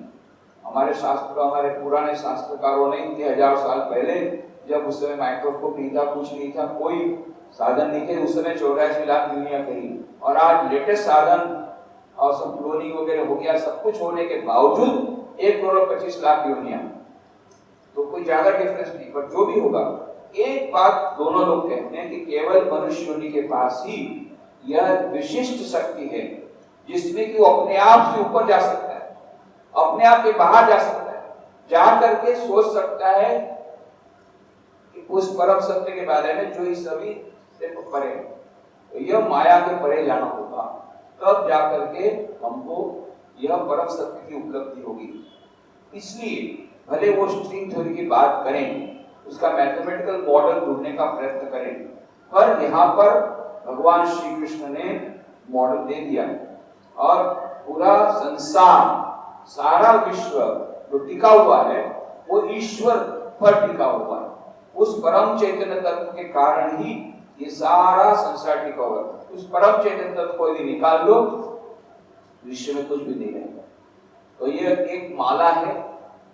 A: हमारे शास्त्र, हमारे पुराने शास्त्रकारों ने इतने हजार साल पहले, जब उस समय माइक्रोस्कोप नहीं था, कुछ नहीं था, कोई साधन नहीं थे, उस समय 84 लाख दुनिया कही, और आज लेटेस्ट साधन और सब क्लोनिंग वगैरह हो गया, सब कुछ होने के बावजूद 1,25,00,000 दुनिया, तो कोई ज्यादा डिफरेंस नहीं। पर जो भी होगा, एक बात दोनों लोग कहते हैं कि केवल मनुष्य योनि के पास ही यह विशिष्ट शक्ति है जिसमें कि वो अपने आप से ऊपर जा सकता है, अपने आप के बाहर जा सकता है, जा करके सोच सकता है कि उस परम सत्य के बारे में जो इस सभी से परे है। तो यह माया के परे जाना होगा, तब जाकर के हमको यह परम सत्य की उपलब्धि होगी। इसलिए भले वो स्ट्रिंग थ्योरी की बात करें, उसका मैथमेटिकल मॉडल ढूंढने का प्रयत्न करें, पर यहाँ पर भगवान श्री कृष्ण ने मॉडल दे दिया, और पूरा संसार, सारा विश्व जो टिका हुआ है वो ईश्वर पर टिका हुआ है। उस परम चैतन्य तत्व के कारण ही ये सारा संसार टिका हुआ है। उस परम चैतन्य तत्व को यदि निकाल दो, विश्व में कुछ भी नहीं रहेगा। तो ये एक माला है,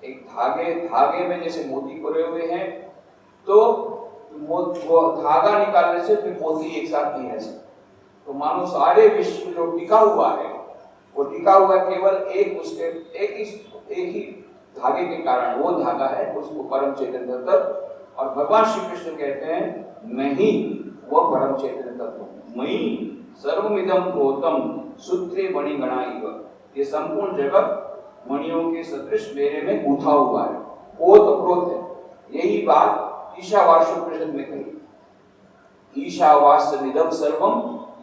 A: एक धागे में जैसे मोती पड़े हुए हैं, तो वो धागा निकालने से फिर मोती एक साथ नहीं रह सकते। तो मानो सारे विश्व जो टिका हुआ है, वो टिका हुआ केवल एक ही धागे के कारण। वो धागा है उसको परम चैतन्य तत्व, और भगवान श्री कृष्ण कहते हैं मैं ही वो परम चैतन्य तत्व, मयि सर्वमिदं प्रोतम सूत्रे मणिगणा इव। ये संपूर्ण जगत मणियों के सदृश मेरे में गूंथा हुआ है, ओतप्रोत है। यही बात ईशावास्योपनिषद में कही, ईशावास्यमिदं सर्वम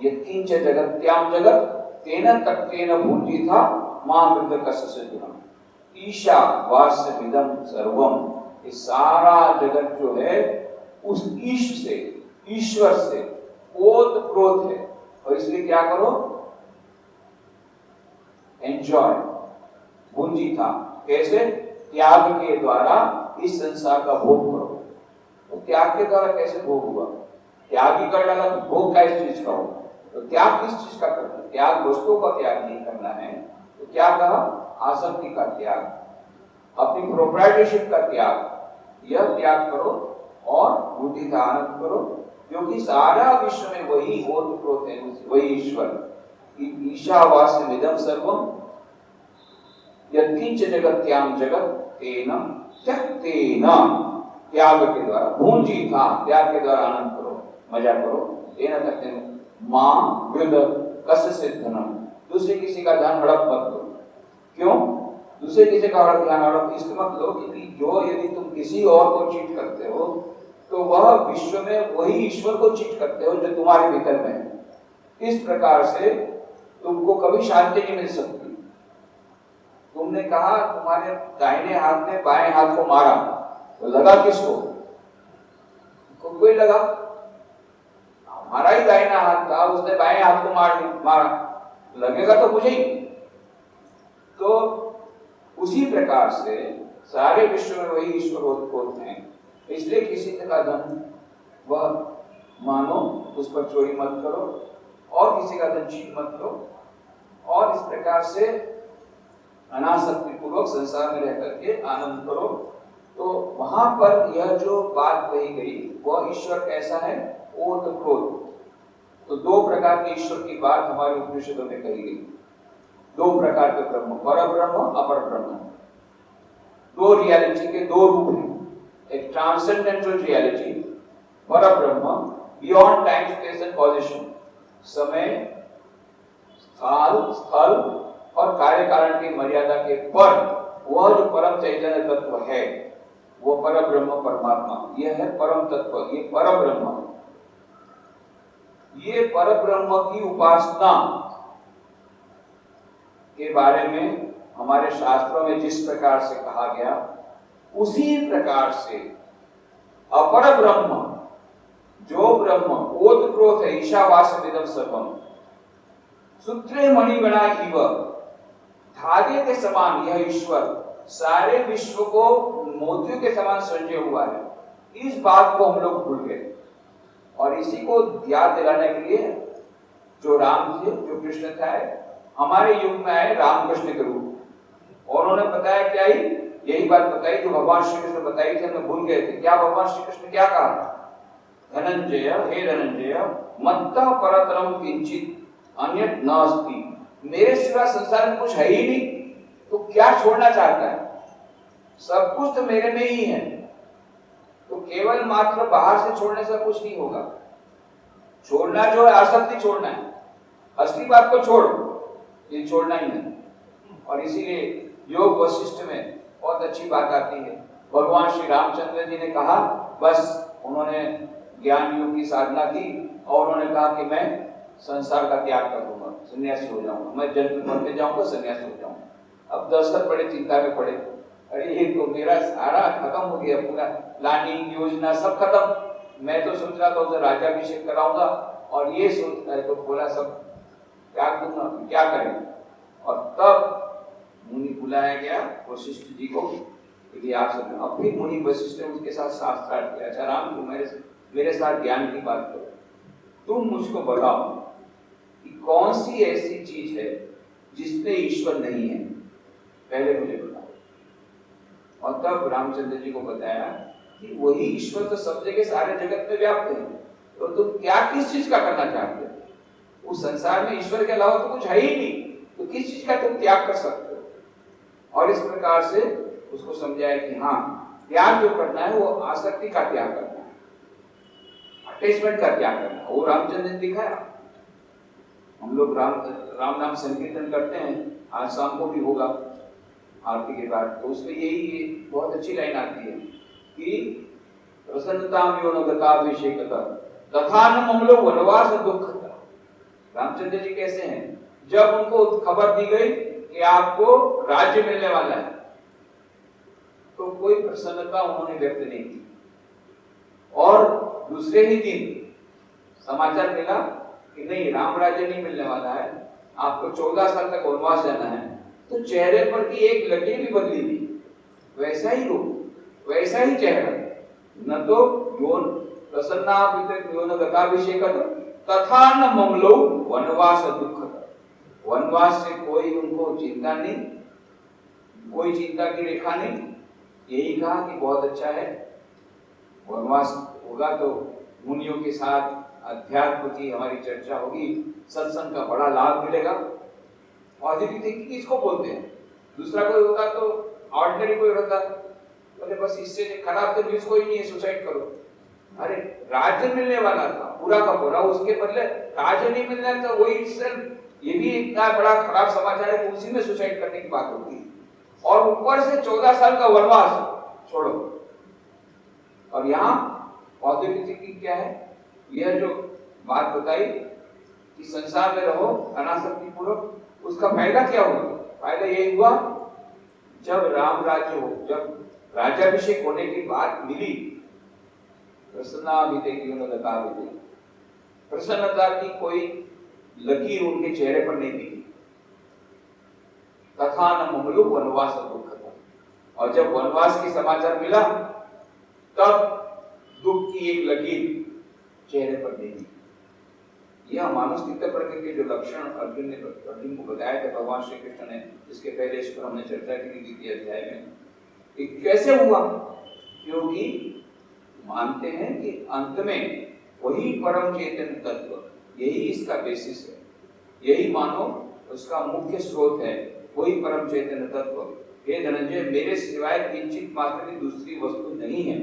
A: यत्किंच जगत्याम जगत तेन तक्तेन भूतिथा मां मृतकस्य सिद्धम। ईशावास्यमिदं सर्वम, ये सारा जगत जो है उस ईश से, ईश्वर से ओतप्रोत है। और इसलिए क्या करो, एंजॉय, भूंजिथा, कैसे? त्याग के द्वारा इस संसार का भोग करो। तो त्याग के द्वारा कैसे भोग हुआ? त्याग ही कर डाला, तो भोग का इस चीज का होगा। तो त्याग किस चीज का करना? त्याग वस्तुओं का त्याग नहीं करना है। तो क्या कहा? आसक्ति का त्याग, अपनी प्रोप्राइटरशिप का त्याग, यह त्याग करो और बुद्धि का आनंद करो, क्योंकि सारा विश्व में वही ओतप्रोत है, वही ईश्वर। ईशावास्यमिदं सर्वम यत्किंच जगत्याम जगत तेन त्यक्तेन, त्याग के द्वारा, भूंजिथा, त्याग के द्वारा आनंद करो, मजा करो, तेन त्यक्तेन मां मृतकस्य सिद्धम। दूसरे किसी का ध्यान हड़प मत लो। क्यों? दूसरे किसी का ध्यान हड़प इसलिए मत लो क्योंकि जो यदि तुम किसी और को चीट करते हो, तो वह विश्व में वही ईश्वर को चीट करते हो जो तुम्हारे भीतर में है। इस प्रकार से तुमको कभी शांति नहीं मिल सकती। तुमने कहा तुम्हारे दाहिने हाथ ने बाएं हाथ को मारा, तो लगा किसको? कोई लगा, हमारा ही दाहिना हाथ था, उसने बाएं हाथ को मारा, लगेगा तो मुझे ही। तो उसी प्रकार से सारे विश्व में वही ईश्वर ओतप्रोत हैं। इसलिए किसी का धन वह मानो, उस पर चोरी मत करो, और किसी का धन चीट मत करो, और इस प्रकार से अनासक्ति पूर्वक संसार में रह करके आनंद करो। तो वहां पर यह जो बात कही गई वह ईश्वर कैसा है? ओतप्रोत। तो दो प्रकार के ईश्वर की बात हमारे उपनिषदों में कही गई। दो प्रकार के ब्रह्म, पर ब्रह्म, अपर ब्रह्म। दो रियलिटी के दो रूप हैं, एक ट्रांसेंडेंटल रियलिटी, पर ब्रह्म, beyond time space and position, समय, स्थल और कार्य कारण की मर्यादा के पर वह जो परम चैतन्य तत्व है, वो पर ब्रह्म परमात्मा, यह है परम तत्व, ये पर ब्रह्म। ये पर ब्रह्म की उपासना के बारे में हमारे शास्त्रों में जिस प्रकार से कहा गया, उसी प्रकार से अपर ब्रह्म, जो ब्रह्म ओतप्रोत है, ईशावास्यमिदं सर्वम, सूत्रे मणिगणा इव, धागे के समान यह ईश्वर सारे विश्व को मोतियों के समान संजय हुआ है। इस बात को हम लोग भूल गए, और इसी को याद दिलाने के लिए जो राम थे, जो कृष्ण थे, हमारे युग में आए रामकृष्ण के रूप। और उन्होंने बताया क्या ही, यही बात बताई जो भगवान श्री कृष्ण बताई थी, हमने भूल गए थे। क्या भगवान श्री कृष्ण क्या कहा? धनंजय, हे धनंजय, मत्तः परतरम किंचित अन्यत् नास्ति। मेरे सिवा संसार में कुछ है ही नहीं, तो क्या छोड़ना चाहता है? सब कुछ तो मेरे में ही है, तो केवल मात्र बाहर से छोड़ने से कुछ नहीं होगा। छोड़ना जो है आसक्ति छोड़ना है, असली बात को छोड़, ये छोड़ना ही नहीं। और इसीलिए योग वशिष्ठ में बहुत अच्छी बात आती है। भगवान श्री रामचंद्र जी ने कहा, बस उन्होंने ज्ञान योग की साधना की और उन्होंने कहा कि मैं संसार का त्याग कर दूंगा, सन्यासी हो जाऊंगा, मैं जन्म मरने जाऊंगा, सन्यासी हो जाऊंगा। अब दशरथ बड़े चिंता में पड़े, अरे ये तो मेरा सारा खत्म हो गया, पूरा प्लानिंग योजना सब खत्म। मैं तो सोच रहा था उसे राज्याभिषेक कराऊंगा और ये सोच कर तो बोला सब त्याग दूंगा, क्या करें? और तब मुनि बुलाया गया वशिष्ठ जी को, क्योंकि आप सब अब फिर मुनि वशिष्ठ ने उसके साथ शास्त्रार्थ किया। अच्छा राम, तुम मेरे साथ ज्ञान की बात करो, तुम मुझको बताओ कि कौन सी ऐसी चीज है जिसमें ईश्वर नहीं है, पहले मुझे बताओ। और तब रामचंद्र जी को बताया कि वही ईश्वर तो सब जगह सारे जगत में व्याप्त है, तो तुम क्या किस चीज का करना चाहते हो? उस संसार में ईश्वर के अलावा तो कुछ है ही नहीं, तो किस चीज का तुम त्याग कर सकते हो? और इस प्रकार से उसको समझाया कि हाँ, त्याग जो करना है वो आसक्ति का त्याग करना है, अटैचमेंट का त्याग करना है। वो रामचंद्र ने दिखाया। हम लोग राम नाम संकीर्तन करते हैं, आज शाम को भी होगा आरती के बाद, तो उसमें यही बहुत अच्छी लाइन आती है कि प्रसन्नताम यो न गताभिषेकतः तथा न ममलो वनवास दुःखतः। रामचंद्र जी कैसे हैं? जब उनको खबर दी गई कि आपको राज्य मिलने वाला है, तो कोई प्रसन्नता उन्होंने व्यक्त नहीं की। और दूसरे ही दिन समाचार मिला कि नहीं, राम राज्य नहीं मिलने वाला है, आपको 14 साल तक वनवास जाना है, तो चेहरे पर की एक लकीर भी बदली थी, वैसा ही रूप, वैसा ही चेहरा, न तो योन प्रसन्नाभिषेक योन गताभिषेकतः तथा न ममलो वनवास दुःखतः। वनवास से कोई उनको चिंता नहीं, कोई चिंता की रेखा नहीं। यही कहा कि बहुत अच्छा है, वनवास होगा तो मुनियों के साथ अध्यात्म की हमारी चर्चा होगी, सत्संग का बड़ा लाभ मिलेगा। पॉजिटिव थिंकिंग इसको बोलते हैं। दूसरा कोई होता तो ऑर्डिनरी कोई होता, बोले बस इससे खराब तो न्यूज कोई नहीं है, सुसाइड करो। अरे राज्य मिलने वाला था पूरा का पूरा, उसके बदले राज्य नहीं मिलना था, वही ये भी इतना बड़ा खराब समाचार है, उसी में सुसाइड करने की बात होगी। और ऊपर से 14 साल का वनवास छोड़ो। और यहाँ पॉजिटिव थिंकिंग क्या है? यह जो बात बताई कि संसार में रहो अनासक्ति पूर्वक, उसका फायदा क्या हुआ? फायदा यही हुआ, जब राम राज्य हो, जब राज्याभिषेक होने की बात मिली, प्रसन्नता की कोई लकीर उनके चेहरे पर नहीं दिखी। तथा न ममलो वनवास दुःखतः। और जब वनवास की समाचार मिला, तब दुख की एक लकीर चेहरे पर नहीं दिखी। यह मानव स्थिति प्रकृति के जो लक्षण अर्जुन को बताया था भगवान श्री कृष्ण ने, जिसके पहले इस पर हमने चर्चा की द्वितीय अध्याय में, कैसे हुआ? क्योंकि मानते हैं कि अंत में वही परम चेतन तत्व, यही इसका बेसिस है, यही मानो उसका मुख्य स्रोत है, वही परम चैतन्य तत्व। हे धनंजय, मेरे सिवाय किंचित मात्र की दूसरी वस्तु नहीं है।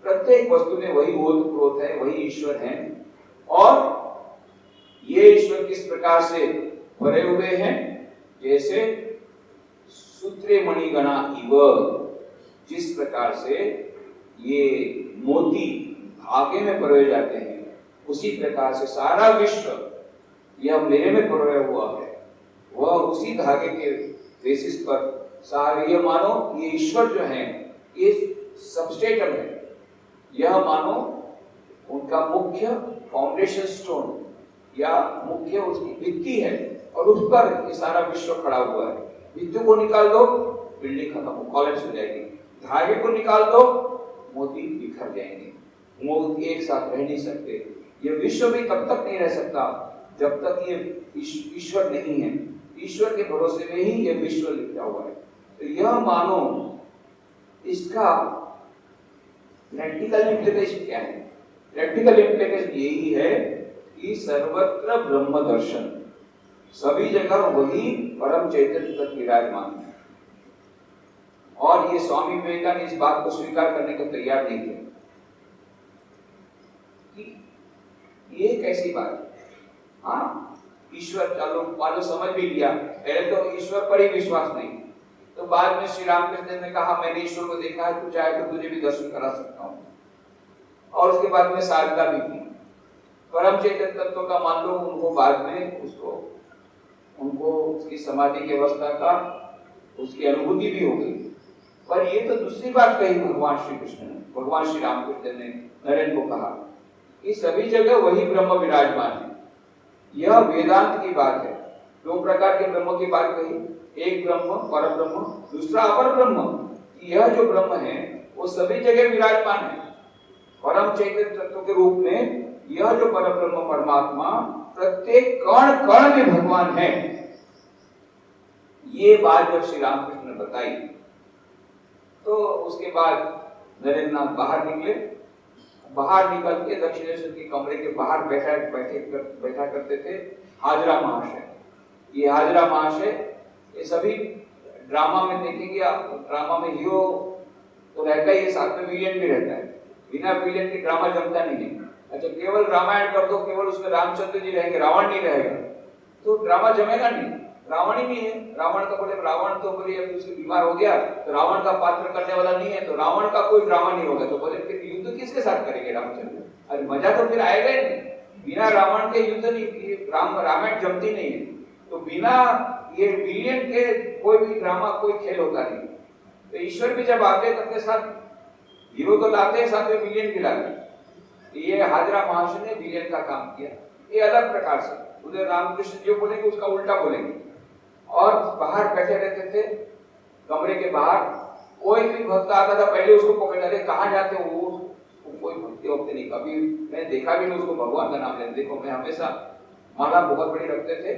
A: प्रत्येक वस्तु में वही ओतप्रोत है, वही ईश्वर है। और ये ईश्वर किस प्रकार से भरे हुए हैं? जैसे सूत्रे मणिगणा इव, जिस प्रकार से ये मोती धागे में परोए जाते हैं, उसी प्रकार से सारा विश्व यह मेरे में परोया हुआ है। वह उसी धागे के बेसिस पर सारे, यह मानो ये ईश्वर जो है ये सबस्ट्रेटम है, यह मानो उनका मुख्य फाउंडेशन स्टोन या मुख्य उसकी भित्ति है, और उस पर ये सारा विश्व खड़ा हुआ है। भित्ति को निकाल दो, बिल्डिंग खत्म हो, कॉलेज हो जाएगी। धागे को निकाल दो, मोती बिखर जाएंगे, मोती एक साथ रह नहीं सकते। ये विश्व भी तब तक नहीं रह सकता जब तक ये ईश्वर नहीं है। ईश्वर के भरोसे में ही ये विश्व लिखा हुआ है। तो यह मानो इसका प्रैक्टिकल इम्प्लीकेशन क्या है? प्रैक्टिकल इम्प्लीकेशन यही है कि सर्वत्र ब्रह्म दर्शन, सभी जगह वही परम चैतन्य तत्व विराजमान है। और ये स्वामी विवेकानंद इस बात को स्वीकार करने को तैयार नहीं थे कि ये कैसी बात है। हाँ, ईश्वर चलो वालों समझ भी लिया, पहले तो ईश्वर पर ही विश्वास नहीं, तो बाद में श्री रामकृष्ण ने कहा मैंने ईश्वर को देखा है, तू चाहे तो तुझे भी दर्शन करा सकता हूँ। और उसके बाद में साधना भी की, परम चैतन्य तत्व का मान लो उनको बाद में उनको उसकी समाधि की अवस्था का उसकी अनुभूति भी हो गई। पर ये तो दूसरी बात कही भगवान श्री कृष्ण ने, भगवान श्री रामकृष्ण ने नरेंद्र को कहा कि सभी जगह वही ब्रह्म विराजमान है। यह वेदांत की बात है। दो प्रकार के ब्रह्म की बात कही, एक ब्रह्म पर ब्रह्म, दूसरा अपर ब्रह्म। यह जो ब्रह्म है वो सभी जगह विराजमान है परम चैतन्य तत्व के रूप में। यह जो पर ब्रह्म परमात्मा प्रत्येक कण कण में भगवान है। ये बात जब श्री रामकृष्ण ने बताई तो उसके बाद नरेंद्र नाथ बाहर निकले। बाहर निकल के दक्षिणेश्वर के कमरे के बाहर बैठा करते थे हाजरा महाशय। ये हाजरा महाशय ये सभी ड्रामा में देखेंगे आप, ड्रामा में हीरो तो रहता ही है, साथ में विलेन भी रहता है। बिना विलेन के ड्रामा जमता नहीं है। अच्छा, केवल रामायण कर दो, केवल उसमें रामचंद्र जी रहेंगे, रावण नहीं रहेगा, तो ड्रामा जमेगा नहीं। रावण ही नहीं है, रावण का बोले रावण तो बोले अभी उसके बीमार हो गया तो रावण का पात्र करने वाला नहीं है, तो रावण का कोई ड्रामा नहीं होगा। तो बोले फिर युद्ध किसके साथ करेंगे रामचंद्र? अरे मजा तो फिर आएगा ही नहीं, बिना रावण के युद्ध नहीं, रामायण जमती नहीं है। तो बिना ये विलियन के कोई भी ड्रामा कोई खेल होता नहीं। तो ईश्वर भी जब आते हैं तब साथ हीरो तो लाते हैं, साथ में विलियन भी लाते। ये हाजरा महाशय ने विलियन का काम किया, ये अलग प्रकार से। उधर रामकृष्ण जो बोलेंगे उसका उल्टा बोलेंगे। और बाहर बैठे रहते थे कमरे के बाहर। कोई भी भक्त आता था पहले उसको पकड़ लेते, कहाँ जाते हो? वो कोई भक्ति वक्ति नहीं, कभी मैं देखा भी नहीं उसको भगवान का नाम लेते। देखो मैं हमेशा माला बहुत बड़ी रखते थे,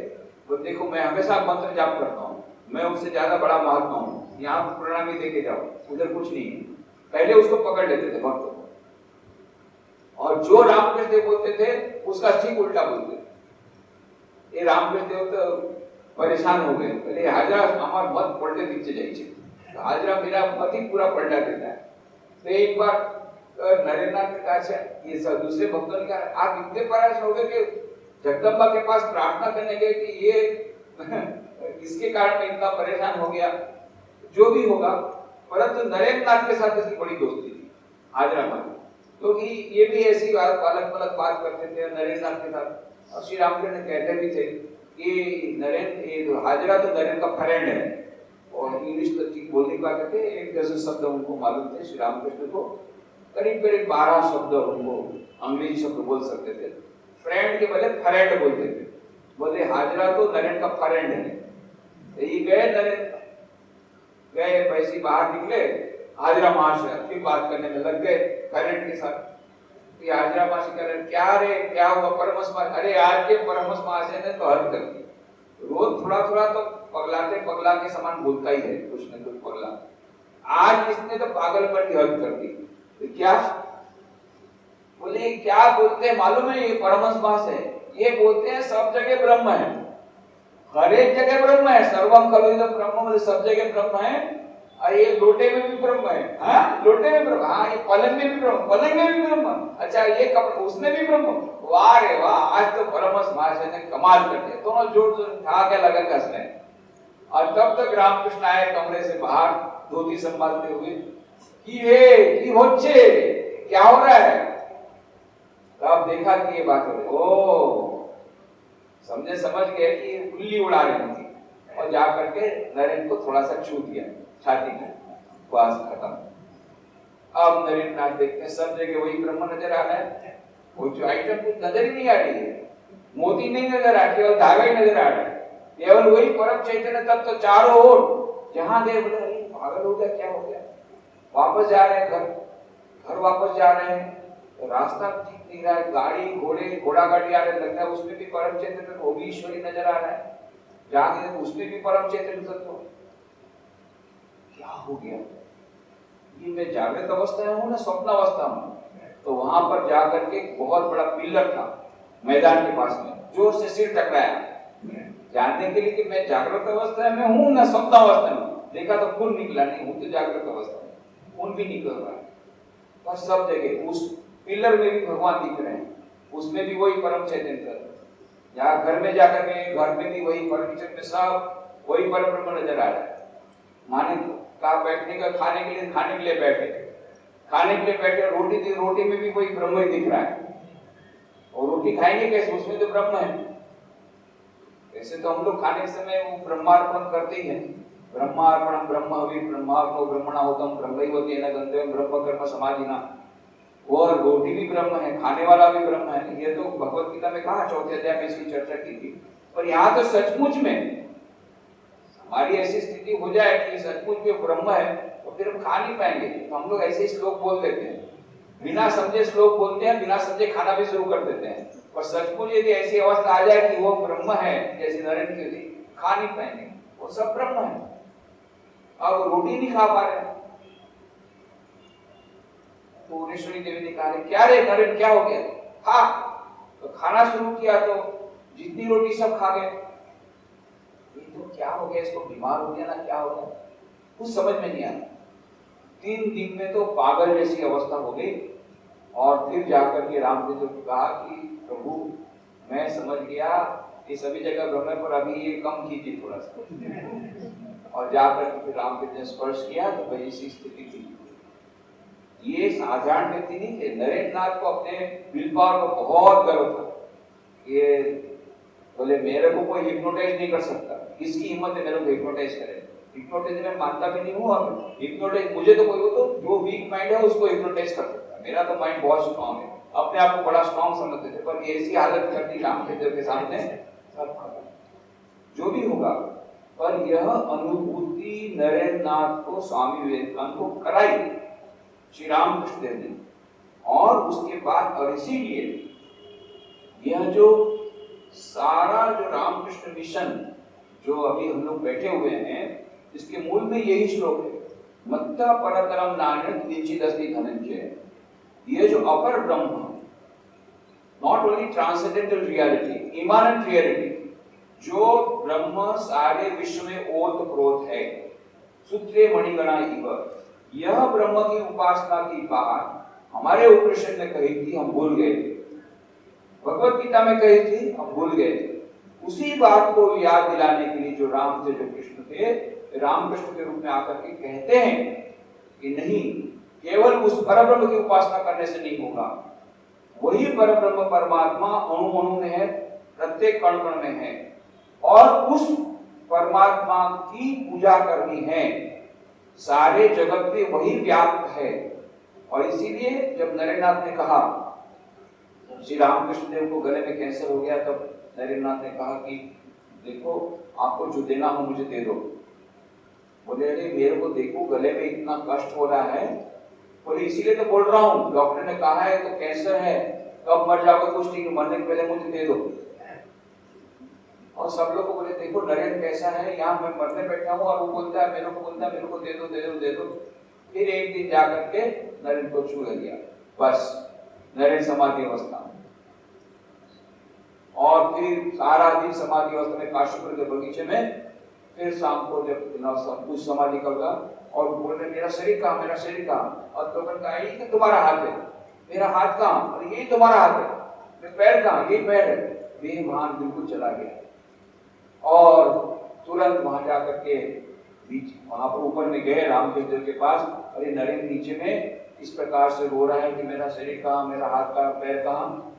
A: तो देखो मैं हमेशा मंत्र जाप करता हूँ, मैं उससे ज्यादा बड़ा महात्मा हूँ, यहाँ प्रणामी देके जाओ, उधर कुछ नहीं है। पहले उसको पकड़ लेते थे भक्त को, और जो रामकृष्ण देव बोलते थे उसका ठीक उल्टा बोलते थे। ये रामकृष्ण देव तो परेशान हो गए, बोले हाजरा हमार मत पलटे दीचे जाए छे। हाजरा मेरा मत ही पूरा पलटा देता है। तो एक बार नरेंद्रनाथ ने कहा, ये सब दूसरे भक्तों ने कहा आप इतने परेशान हो गए कि जगदम्बा के पास प्रार्थना करने गए कि ये इसके कारण मैं इतना परेशान हो गया। जो भी होगा, परंतु नरेंद्रनाथ के साथ इसकी बड़ी दोस्ती थी हाजरा में, क्योंकि ये भी ऐसी अलग अलग बात करते थे नरेंद्रनाथ के साथ। और श्री रामकृष्ण कहते भी थे कि नरेंद्र हाजरा तो नरेंद्र का फ्रेंड है, और इंग्लिश तो ठीक बोलने का कहते हैं, 1 दर्जन शब्द उनको मालूम थे श्री रामकृष्ण को, करीब 12 शब्द उनको अंग्रेजी शब्द बोल सकते थे। फ्रेंड के बदले फ्रेंड बोलते थे, बोले हाजरा तो नरेंद्र का फ्रेंड है। तो ये गए नरेंद्र गए पैसे बाहर निकले, हाजरा महाशय फिर बात करने में लग गए फ्रेंड के साथ। हाजरा महाशय कह रहे क्या रे क्या हुआ परमहंस महाशय? अरे आज के परमहंस महाशय ने तो हद कर दी, रोज थोड़ा थोड़ा तो पगला के समान बोलता ही है, कुछ न कुछ पगला। आज इसने तो पागलपन की हद कर दी। तो क्या बोले क्या बोलते हैं मालूम है? ये परमहंस महाशय ये बोलते हैं सब जगह ब्रह्म है, हर एक जगह ब्रह्म है, सर्वम खलु इदं ब्रह्म, मतलब सब जगह ब्रह्म है। और ये लोटे में भी ब्रह्म है, हाँ लोटे में ब्रह्म, हाँ ये पलंग में भी ब्रह्म, पलंग में भी ब्रह्म, अच्छा ये कपड़ा उसमें भी ब्रह्म। वाह रे वाह, आज तो परमहंस महाशय ने कमाल कर दिया। दोनों जोड़ उठा के लगन कस रहे। और तब तक रामकृष्ण आए कमरे से बाहर धोती संभालते हुए कि होच्छे क्या हो रहा है? तब देखा कि ये बात हो रही, ओ समझ गए कि गुल्ली उड़ा रही थी, और जा करके नरेंद्र को थोड़ा सा छू दिया छाती में, बस खत्म। अब नरेंद्र नाथ देखते हैं सब जगह वही ब्रह्म नजर आ रहा है, वो जो आइटम कुछ नजर ही नहीं आ रही है, मोती नहीं नजर आ रही, केवल धागा ही नजर आ रहा है, केवल वही परम चैतन्य तत्व तो चारों ओर। जहां गए बोले पागल हो गया, क्या हो गया? वापस जा रहे हैं घर वापस जा रहे हैं, तो रास्ता ठीक नहीं रहा है, गाड़ी घोड़ा गाड़ी आ रहे, लगता है उसमें भी परम चैतन्य तत्व होगी, ईश्वरी नजर आ रहा है। जहां गए उसमें भी परम चैतन्य तत्व। क्या हो गया, ये मैं जागृत अवस्था में हूँ ना स्वप्न अवस्था में? तो वहां पर जाकर के बहुत बड़ा पिलर था मैदान के पास में, जोर से सिर टकराया जानने के लिए कि मैं जागृत अवस्था में हूँ ना स्वप्न अवस्था में। देखा तो खून निकला, नहीं हूँ तो जागृत अवस्था में, खून भी निकल रहा है। पर सब जगह उस पिलर में भी भगवान दिख रहे हैं, उसमें भी वही परम चैतन्य। यहाँ घर में जाकर के घर में भी वही, फर्नीचर में सब वही परम ब्रह्म नजर आ रहा है। माने कहा बैठने का, खाने के लिए बैठे, खाने के लिए बैठे, रोटी दी, रोटी में भी कोई ब्रह्म ही दिख रहा है। और रोटी खाएंगे कैसे, उसमें तो ब्रह्म है। वैसे तो हम लोग खाने के समय वो ब्रह्मार्पण करते ही हैं, ब्रह्मार्पणम ब्रह्म हवि ब्रह्माग्नो ब्रह्मणाहुतम ब्रह्मैवतेन गंतव्यम ब्रह्म कर्म समाधिना। वो रोटी भी ब्रह्म है, खाने वाला भी ब्रह्म है। ये तो भगवत गीता में कहा, चौथे अध्याय में इसकी चर्चा की थी। पर यहाँ तो सचमुच में हमारी ऐसी स्थिति हो जाए कि सचमुच में ब्रह्म है तो फिर हम खा नहीं पाएंगे। तो हम लोग ऐसे श्लोक बोल देते हैं, बिना समझे श्लोक बोलते हैं, बिना समझे खाना भी शुरू कर देते हैं। और सचमुच यदि ऐसी अवस्था आ जाए कि वो ब्रह्म है, जैसे नरेंद्र की थी, खा नहीं पाएंगे, वो सब ब्रह्म है। अब रोटी नहीं खा पा रहे, तो भुवनेश्वरी देवी ने कहा, क्या रे नरेंद्र क्या हो गया, खा। तो खाना शुरू किया तो जितनी रोटी सब खा गए। ये तो क्या हो गया, इसको बीमार हो गया ना, क्या हो गया, कुछ समझ में नहीं आया। 3 दिन में तो पागल जैसी अवस्था हो गई। और फिर जाकर के रामचंद्र को कहा कि प्रभु मैं समझ गया, ये सभी जगह ब्रह्म है, पर अभी ये कम कीजिए थोड़ा सा। और जाकर के फिर रामचंद्र ने स्पर्श किया तो वही सी स्थिति थी। ये साधारण व्यक्ति नहीं थे, नरेंद्र नाथ को अपने विल पावर को बहुत गर्व था। ये बोले मेरे को कोई हिप्नोटाइज नहीं कर सकता, किसकी हिम्मत है मेरे को हिप्नोटाइज करे। हिप्नोटाइज में मानता भी नहीं हूँ, और हिप्नोटाइज मुझे तो कोई, तो जो वीक माइंड है उसको हिप्नोटाइज कर सकता है। मेरा तो माइंड बहुत स्ट्रांग है, अपने आप को बड़ा स्ट्रांग समझते थे, पर ऐसी हालत कर दी रामचंद्र के सामने, सब खत्म। जो भी होगा, पर यह अनुभूति नरेंद्र नाथ को स्वामी विवेकानंद को कराई श्री रामकृष्ण देव ने। और उसके बाद, और इसीलिए यह जो सारा जो रामकृष्ण मिशन जो अभी हम लोग बैठे हुए हैं, इसके मूल में यही श्लोक है, मत्ता परतरम नान्यत् किंचिदस्ति धनंजय। ये जो अपर Brahman, not only transcendental reality, immanent reality, जो ब्रह्म सारे विश्व में ओतप्रोत है, सूत्रे मणिगणा इव, यह ब्रह्म की उपासना की बात हमारे उपनिषद ने कही थी, हम भूल गए थे। भगवत गीता में कही थी, हम भूल गए थे। उसी बात को याद दिलाने के लिए जो राम थे, जो कृष्ण थे, रामकृष्ण के रूप में आकर के कहते हैं कि नहीं, केवल उस परब्रह्म की उपासना करने से नहीं होगा। वही परब्रह्म परमात्मा अणु अणु में है, प्रत्येक कण कण में है, और उस परमात्मा की पूजा करनी है। सारे जगत में वही व्याप्त है। और इसीलिए जब नरेंद्र नाथ ने कहा, श्री रामकृष्ण देव को गले में कैंसर हो गया, तब नरेंद्र नाथ ने कहा कि देखो आपको जो देना हो मुझे दे दो। बोले अरे मेरे को देखो गले में इतना कष्ट हो रहा है। बोले इसीलिए तो बोल रहा हूँ, डॉक्टर ने कहा है तो कैंसर है, कब मर जाओगे कुछ ठीक, मरने के पहले मुझे दे दो। और सब लोग को बोले देखो नरेंद्र कैसा है, यहाँ मैं मरने बैठा हूँ और वो बोलता है मेरे को, बोलता है मेरे को दे दो दे दो दे दो। फिर एक दिन जाकर के नरेंद्र को छू लिया, बस नरेंद्र समाधि अवस्था। और फिर सारा दिन समाधि अवस्था में काशीपुर के बगीचे में, फिर शाम को जब सब कुछ समाधि करता और बोल रहे मेरा शरीर कहाँ, मेरा शरीर कहाँ। और तो कहा यही तो तुम्हारा हाथ है, मेरा हाथ कहाँ, और यही तुम्हारा हाथ है, मेरा पैर कहाँ, यही पैर है। बेभान बिल्कुल चला गया। और तुरंत वहां जाकर के बीच वहां पर ऊपर में गए रामचंद्र के पास। अरे नरेंद्र नीचे में इस प्रकार से रो रहा है कि मेरा शरीर कहाँ, मेरा हाथ कहाँ, पैर कहाँ।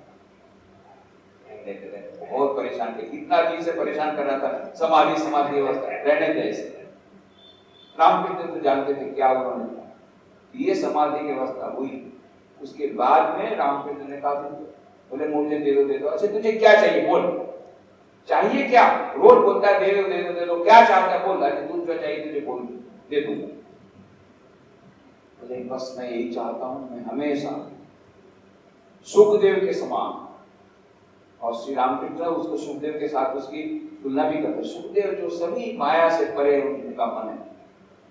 A: बहुत परेशान थे, कितना दिन से परेशान कर रहा था, समाधि समाधि अवस्था रहने दे ऐसे। रामकृष्ण तो जानते थे क्या उन्होंने, ये समाधि की अवस्था हुई। उसके बाद में रामकृष्ण ने कहा बोले मुझे दे दो। अच्छा तुझे क्या चाहिए बोल, चाहिए क्या, रोज बोलता है दे दो दे दो दे दो, क्या चाहता है बोल, अरे तू जो चाहिए तुझे बोल दे दूंगा। बोले बस मैं यही चाहता हूं, मैं हमेशा सुखदेव के समान। और श्री रामकृष्ण उसको सुखदेव के साथ उसकी तुलना भी करते। सुखदेव जो सभी माया से परे उनका मन है,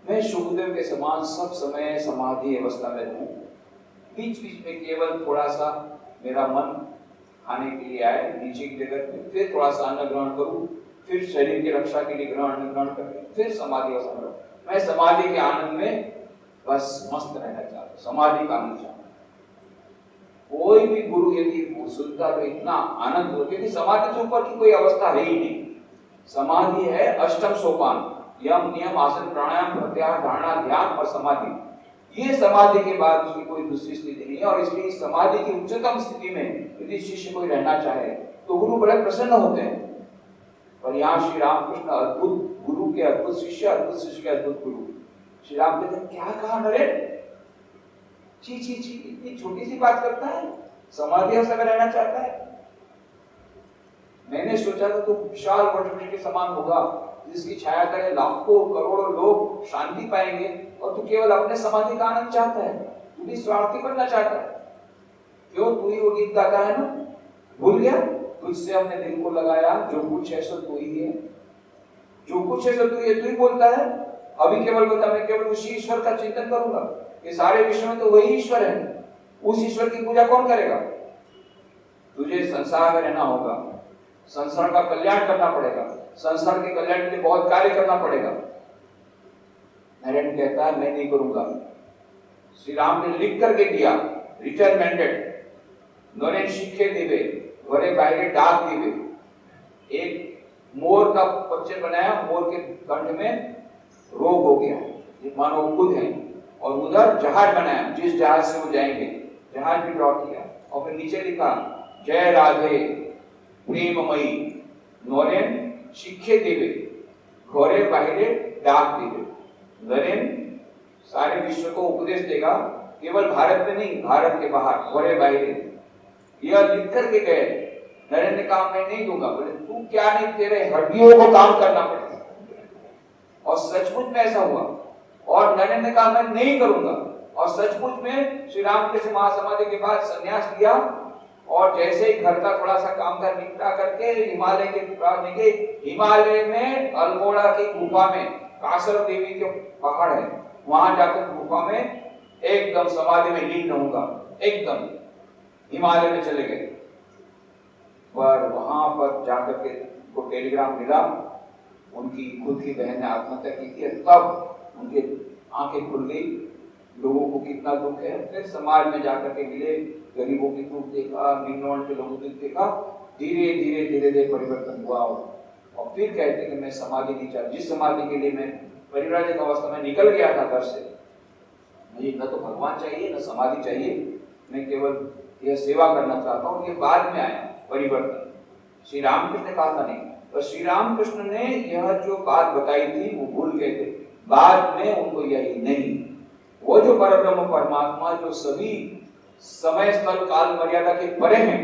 A: मैं सुखदेव के समान सब समय समाधि अवस्था में रहूं, बीच बीच में केवल थोड़ा सा मेरा मन खाने के लिए आए नीचे की जगत में, फिर थोड़ा सा अन्न ग्रहण करूं, फिर शरीर की रक्षा के लिए अन्न ग्रहण करके फिर समाधि अवस्था में रहूं। मैं समाधि के आनंद में बस मस्त रहना चाहता हूं, समाधि का आनंद चाहता हूं। कोई भी गुरु यदि सुनता तो इतना आनंद हो, क्योंकि समाधि से ऊपर की कोई अवस्था है ही नहीं। समाधि है अष्टम सोपान, यम नियम आसन प्राणायाम प्रत्याहार धारणा ध्यान और समाधि। ये समाधि के बाद उसकी कोई दूसरी स्थिति नहीं है। और इसलिए समाधि की उच्चतम स्थिति में यदि शिष्य कोई रहना चाहे तो गुरु बड़े प्रसन्न होते हैं। और यहाँ श्री रामकृष्ण अद्भुत गुरु के अद्भुत शिष्य, अद्भुत शिष्य के अद्भुत गुरु। श्री राम कहते हैं क्या कहा नरेन, ची ची ची इतनी छोटी सी बात करता है, समाधि अवस्था में रहना चाहता है। मैंने सोचा था तो विशाल वट के समान होगा, जिसकी छाया तले लाखों करोड़ों लोग शांति पाएंगे, और तू केवल अपने समाधि का आनंद चाहता है, तू भी स्वार्थी बनना चाहता है। क्यों, तू ही वो गीत गाता है ना, भूल गया? तुझसे हमने दिल को लगाया, जो कुछ है सो तू ही है, जो कुछ है सो तू ही बोलता है। अभी केवल बोलता मैं केवल उसी ईश्वर का चिंतन करूंगा, ये सारे विश्व में तो वही ईश्वर है, उस ईश्वर की पूजा कौन करेगा? तुझे संसार में रहना होगा, संसार का कल्याण करना पड़ेगा, संसार के कल्याण के लिए बहुत कार्य करना पड़ेगा। नारायण कहता है मैं नहीं करूंगा। श्री राम ने लिख करके दिया, रिटर्न मैंडेट, नरेन शिखे देवे घरे बाहरे डाक देवे। एक मोर का पक्षी बनाया, मोर के कंठ में रोग हो गया, ये मानो खुद है, और उधर जहाज बनाया, जिस जहाज से वो जाएंगे, जहाज भी ड्रॉ किया, और फिर नीचे लिखा जय राधे प्रेममयी नरेन शिखे देवे घरे बाहरे डाक देवे। नरेन सारे विश्व को उपदेश देगा, केवल भारत में नहीं, भारत के बाहर घरे बाहरे। यह लिख करके गए। नरेन ने कहा मैं नहीं दूंगा। बोले तू क्या नहीं, तेरे हड्डियों को काम करना पड़ेगा। और सचमुच में ऐसा हुआ। और नरेन ने कहा मैं नहीं करूंगा, और सचमुच में श्री रामकृष्ण महासमाधि के बाद संन्यास लिया, और जैसे ही घर का थोड़ा सा काम कर निपटा करके हिमालय के हिमालय में अल्मोड़ा की गुफा में कासर देवी के पहाड़ है, वहां जाकर गुफा में एकदम समाधि में लीन रहूंगा, एकदम हिमालय में चले गए। पर वहां पर जाकर के को टेलीग्राम मिला, उनकी खुद की बहन ने आत्महत्या की थी, तब उनके आंखें खुल गई, लोगों को कितना दुख है। फिर समाज में जाकर के मिले, गरीबों की दुख देखा, निम्न के लोगों की देखा, धीरे धीरे धीरे धीरे परिवर्तन हुआ। और फिर कहते हैं कि मैं समाधि नहीं चाहता, जिस समाधि के लिए मैं परिव्राजक अवस्था में निकल गया था घर से, मुझे न तो भगवान चाहिए न समाधि चाहिए, मैं केवल यह सेवा करना चाहता हूँ। ये बाद में आया परिवर्तन, श्री रामकृष्ण ने कहा था नहीं। तो श्री रामकृष्ण ने यह जो बात बताई थी वो भूल गए थे, बाद में उनको यही नहीं, वो जो परब्रह्म परमात्मा जो सभी समय स्थल काल मर्यादा के परे हैं,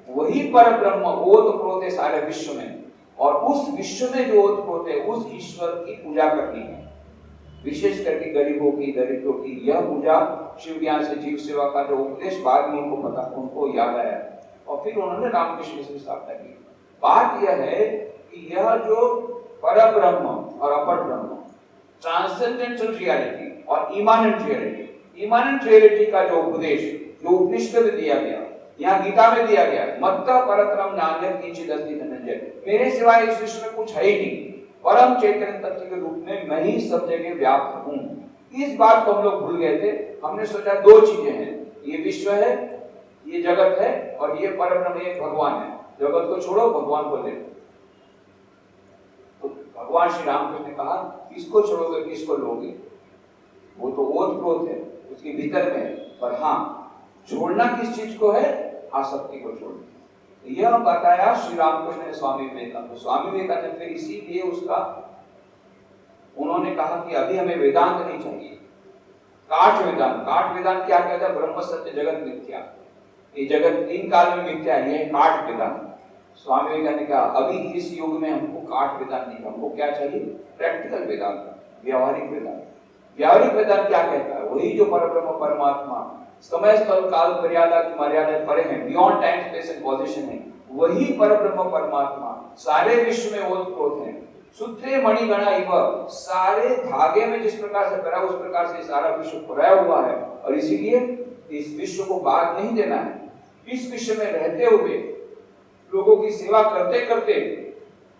A: वही परब्रह्म ओतप्रोत है सारे विश्व में। और उस विश्व में जो ओतप्रोत है उस ईश्वर की पूजा करनी है, विशेष करके गरीबों की, दरिद्रों की। यह पूजा शिव ज्ञान से जीव सेवा का जो उपदेश बाद में उनको पता, उनको याद आया, और फिर उन्होंने रामकृष्ण मिशन स्थापना की। बात यह है कि यह जो परब्रह्म और अपर ब्रह्म, ट्रांसेंडेंटल रियलिटी और इमानेंट रियलिटी का जो उपदेश, जो उपनिषद में दिया गया, यहाँ गीता में दिया गया, मत्तः परतरम नान्यत् किंचित् अस्ति धनंजय, मेरे सिवाय इस विश्व में कुछ है ही नहीं, परम चैतन्य तत्व के रूप में मैं ही सब जगह व्याप्त हूँ। इस बात को हम लोग भूल गए थे। हमने सोचा दो चीजें हैं, ये विश्व है, ये जगत है, और ये परब्रह्म, ये भगवान है। जगत को छोड़ो, भगवान को देखो। तो भगवान श्री रामकृष्ण ने कहा किसको छोड़ोगे, किसको लोगे? वो तो ओतप्रोत है, उसके भीतर में है, पर हाँ छोड़ना किस चीज को है? आसक्ति को छोड़ना। यह बताया श्री रामकृष्ण ने स्वामी विवेकानंद। स्वामी विवेकानंद फिर इसीलिए उसका उन्होंने कहा कि अभी हमें वेदांत नहीं चाहिए, काट वेदांत। काट वेदांत क्या कहता है? ब्रह्म सत्य जगत मिथ्या, ये जगत तीन काल में मिथ्या है, यह काट वेदांत। स्वामी विवेकानंद ने कहा अभी इस युग में हमको काट वेदांत नहीं, हमको क्या चाहिए? प्रैक्टिकल वेदांत, व्यवहारिक वेदांत। व्यवहारिक वेदांत क्या कहता है? वही जो परब्रह्म परमात्मा समय स्थल काल मर्यादा की मर्यादा परे है, beyond time space and position है, वही परब्रह्म परमात्मा सारे विश्व में ओतप्रोत है। सूत्रे मणिगणा इव, सारे धागे में जिस प्रकार से परा उस प्रकार से सारा विश्व पराया हुआ है, और इसीलिए इस विश्व को बात नहीं देना है। इस विश्व में रहते हुए लोगों की सेवा करते करते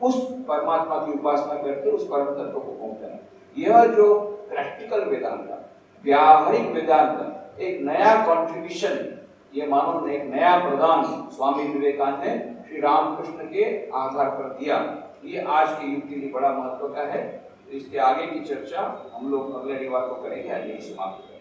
A: उस परमात्मा की उपासना करके उस परम तत्व को पहुंचना है। यह जो प्रैक्टिकल वेदांत, व्यावहारिक वेदांत, एक नया कंट्रीब्यूशन, ये मानो एक नया प्रदान स्वामी विवेकानंद ने श्री रामकृष्ण के आधार पर दिया, ये आज के युग के लिए बड़ा महत्व का है। इसके आगे की चर्चा हम लोग अगले रविवार को करेंगे। आज यही समाप्त।